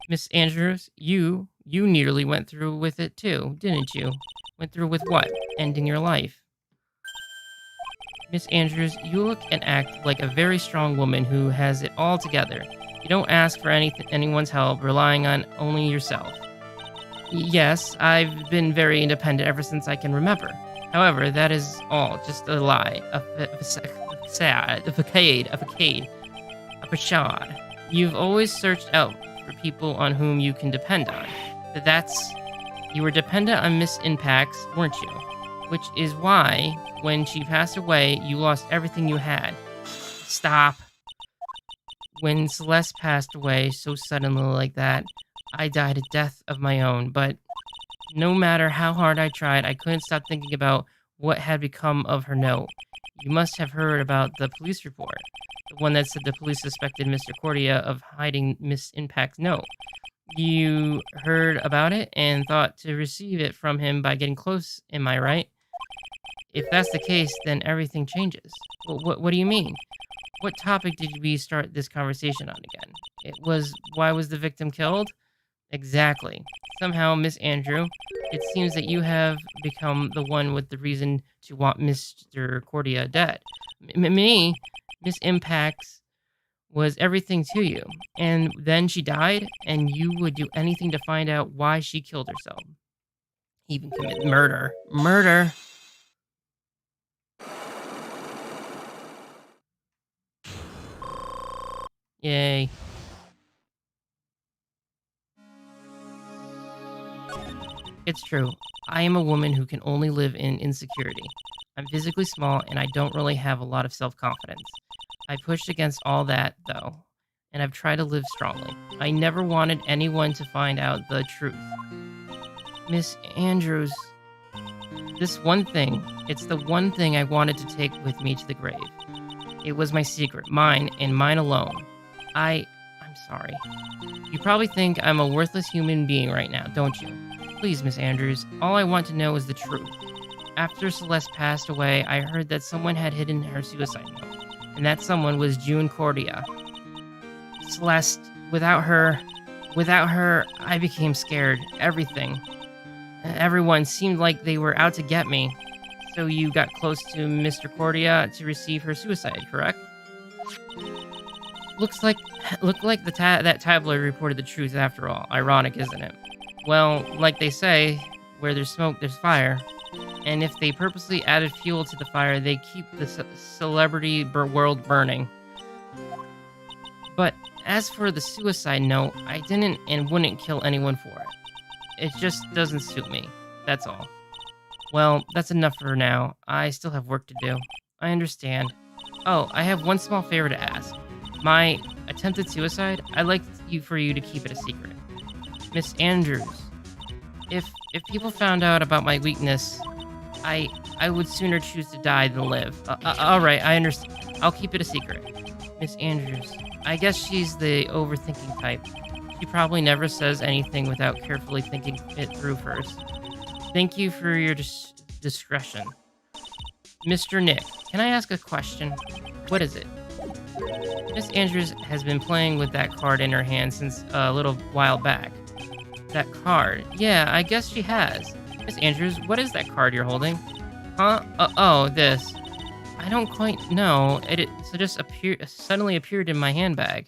Miss Andrews, you nearly went through with it too, didn't you? Went through with what? Ending your life. Miss Andrews, you look and act like a very strong woman who has it all together. You don't ask for anyone's help, relying on only yourself. Yes, I've been very independent ever since I can remember. However, that is all just a lie, a facade. You've always searched out for people on whom you can depend on. You were dependent on Miss Impacts, weren't you? Which is why, when she passed away, you lost everything you had. Stop. When Celeste passed away so suddenly like that, I died a death of my own, but no matter how hard I tried, I couldn't stop thinking about what had become of her note. You must have heard about the police report, the one that said the police suspected Mr. Cordia of hiding Miss Impact's note. You heard about it and thought to receive it from him by getting close, am I right? If that's the case, then everything changes. What do you mean? What topic did we start this conversation on again? Why was the victim killed? Exactly. Somehow, Miss Andrew, it seems that you have become the one with the reason to want Mr. Cordia dead. Me, Miss Impacts, was everything to you. And then she died, and you would do anything to find out why she killed herself. Even commit murder. Murder! Yay. It's true. I am a woman who can only live in insecurity. I'm physically small and I don't really have a lot of self-confidence. I pushed against all that, though, and I've tried to live strongly. I never wanted anyone to find out the truth. Miss Andrews, it's the one thing I wanted to take with me to the grave. It was my secret, mine and mine alone. I'm sorry. You probably think I'm a worthless human being right now, don't you? Please, Miss Andrews, all I want to know is the truth. After Celeste passed away, I heard that someone had hidden her suicide note, and that someone was June Cordia. Celeste, without her, I became scared. Everyone seemed like they were out to get me. So you got close to Mr. Cordia to receive her suicide, correct? Looked like that tabloid reported the truth after all. Ironic, isn't it? Well, like they say, where there's smoke, there's fire. And if they purposely added fuel to the fire, they keep the celebrity world burning. But as for the suicide note, I didn't and wouldn't kill anyone for it. It just doesn't suit me. That's all. Well, that's enough for now. I still have work to do. I understand. Oh, I have one small favor to ask. My attempted suicide, I'd like for you to keep it a secret. Miss Andrews, if people found out about my weakness, I would sooner choose to die than live. Alright, I understand. I'll keep it a secret. Miss Andrews, I guess she's the overthinking type. She probably never says anything without carefully thinking it through first. Thank you for your discretion. Mr. Nick, can I ask a question? What is it? Miss Andrews has been playing with that card in her hand since a little while back. That card? Yeah, I guess she has. Miss Andrews, what is that card you're holding? Huh? Oh, this. I don't quite know. It just suddenly appeared in my handbag.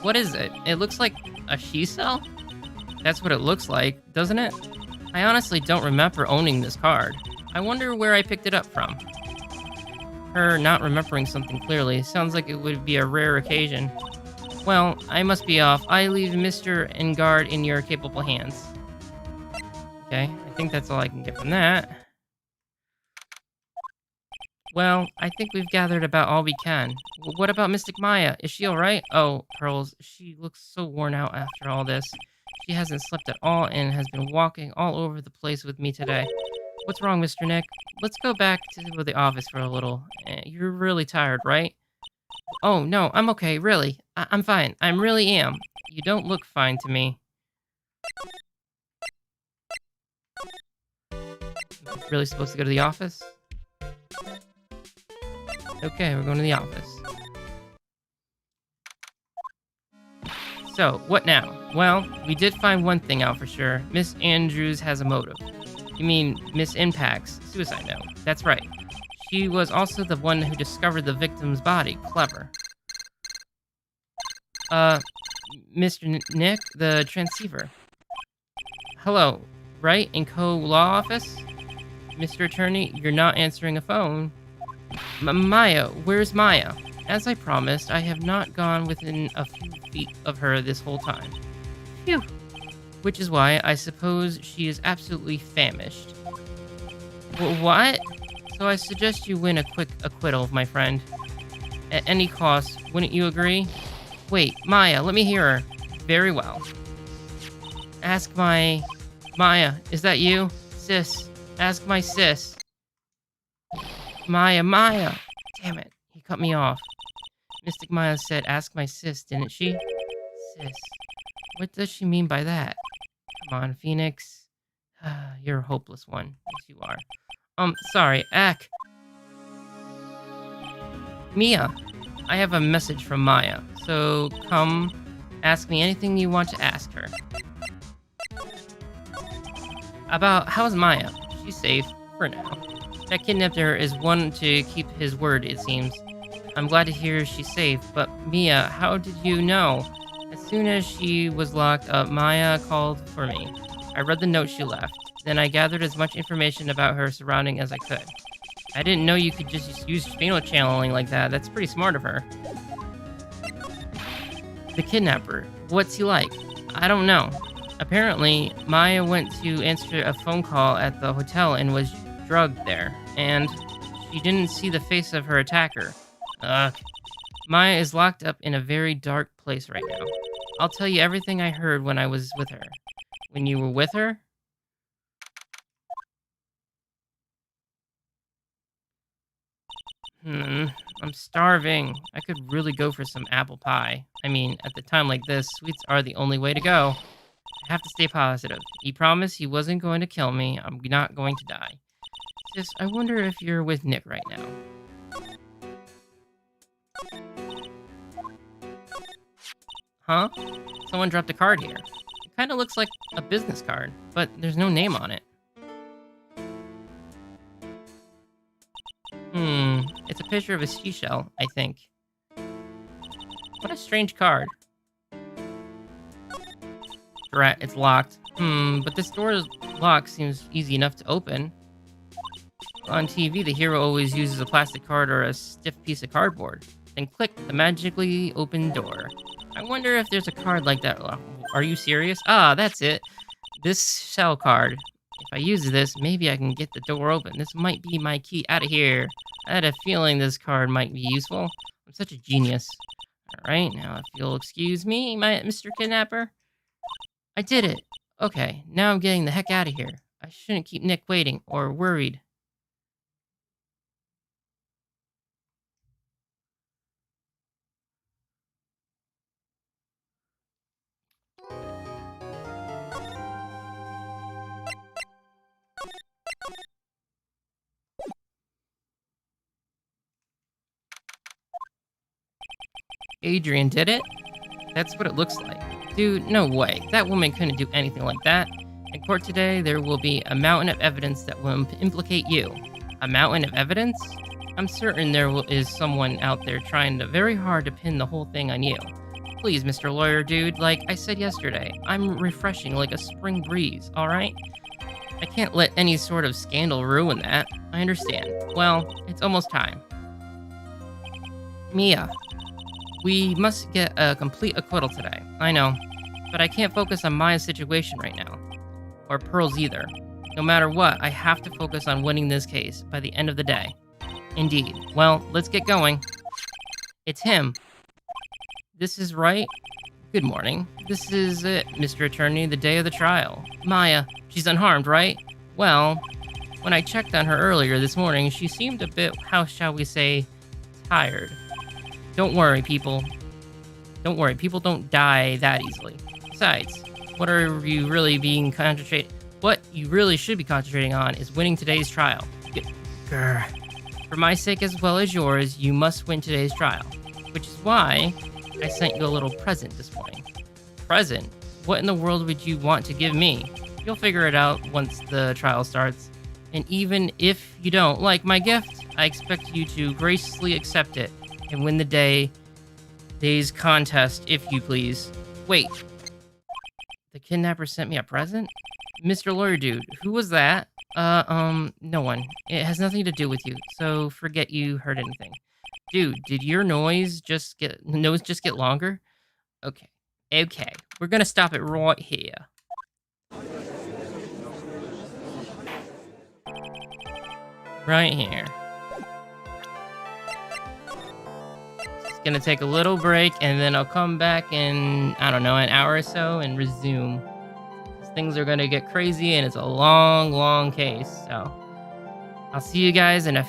What is it? It looks like a she cell? That's what it looks like, doesn't it? I honestly don't remember owning this card. I wonder where I picked it up from. Her not remembering something clearly sounds like it would be a rare occasion. Well, I must be off. I leave Mr. Engard in your capable hands. Okay, I think that's all I can get from that. Well, I think we've gathered about all we can. What about Mystic Maya? Is she alright? Oh, Pearls, she looks so worn out after all this. She hasn't slept at all and has been walking all over the place with me today. What's wrong, Mr. Nick? Let's go back to the office for a little. You're really tired, right? Oh, no, I'm okay, really. I'm fine. I really am. You don't look fine to me. Really supposed to go to the office? Okay, we're going to the office. So, what now? Well, we did find one thing out for sure. Miss Andrews has a motive. You mean Miss Impact's suicide note. That's right. She was also the one who discovered the victim's body. Clever. Mr. Nick, the transceiver. Hello, right? In co-law office? Mr. Attorney, you're not answering a phone. Maya, where's Maya? As I promised, I have not gone within a few feet of her this whole time. Phew. Which is why I suppose she is absolutely famished. What? So I suggest you win a quick acquittal, my friend. At any cost, wouldn't you agree? Wait, Maya, let me hear her. Very well. Ask my... Maya, is that you? Sis. Ask my sis. Maya. Damn it, he cut me off. Mystic Maya said, ask my sis, didn't she? Sis. What does she mean by that? Come on, Phoenix. You're a hopeless one. Yes, you are. Sorry, Ack. Mia, I have a message from Maya, so come ask me anything you want to ask her. About how's Maya? She's safe, for now. That kidnapped her is one to keep his word, it seems. I'm glad to hear she's safe, but Mia, how did you know? As soon as she was locked up, Maya called for me. I read the note she left. Then I gathered as much information about her surrounding as I could. I didn't know you could just use spinal channeling like that. That's pretty smart of her. The kidnapper. What's he like? I don't know. Apparently, Maya went to answer a phone call at the hotel and was drugged there, and she didn't see the face of her attacker. Ugh. Maya is locked up in a very dark place right now. I'll tell you everything I heard when I was with her. When you were with her? I'm starving. I could really go for some apple pie. I mean, at the time like this, sweets are the only way to go. I have to stay positive. He promised he wasn't going to kill me. I'm not going to die. Just, I wonder if you're with Nick right now. Huh? Someone dropped a card here. It kind of looks like a business card, but there's no name on it. It's a picture of a seashell, I think. What a strange card. Drat, it's locked. But this door's lock seems easy enough to open. On TV, the hero always uses a plastic card or a stiff piece of cardboard. Then click the magically open door. I wonder if there's a card like that. Are you serious? Ah, that's it. This shell card. If I use this, maybe I can get the door open. This might be my key out of here. I had a feeling this card might be useful. I'm such a genius. Alright, now if you'll excuse me, Mr. Kidnapper. I did it. Okay, now I'm getting the heck out of here. I shouldn't keep Nick waiting or worried. Adrian did it? That's what it looks like. Dude, no way. That woman couldn't do anything like that. In court today, there will be a mountain of evidence that will implicate you. A mountain of evidence? I'm certain there is someone out there trying very hard to pin the whole thing on you. Please, Mr. Lawyer Dude, like I said yesterday, I'm refreshing like a spring breeze, alright? I can't let any sort of scandal ruin that. I understand. Well, it's almost time. Mia, we must get a complete acquittal today. I know, but I can't focus on Maya's situation right now. Or Pearl's either. No matter what, I have to focus on winning this case by the end of the day. Indeed. Well, let's get going. It's him. This is right. Good morning. This is it, Mr. Attorney, the day of the trial. Maya, she's unharmed, right? Well, when I checked on her earlier this morning, she seemed a bit, how shall we say, tired. Don't worry, people. Don't worry, people don't die that easily. Besides, what you really should be concentrating on is winning today's trial. Grr. For my sake as well as yours, you must win today's trial. Which is why I sent you a little present this morning. Present? What in the world would you want to give me? You'll figure it out once the trial starts. And even if you don't like my gift, I expect you to graciously accept it and win the day's contest, if you please. Wait. The kidnapper sent me a present? Mr. Lawyer Dude, who was that? No one. It has nothing to do with you, so forget you heard anything. Dude, did your nose just get longer? Okay. Okay. We're gonna stop it right here. Right here. It's gonna take a little break, and then I'll come back in, I don't know, an hour or so and resume. Things are gonna get crazy, and it's a long, long case, so I'll see you guys in a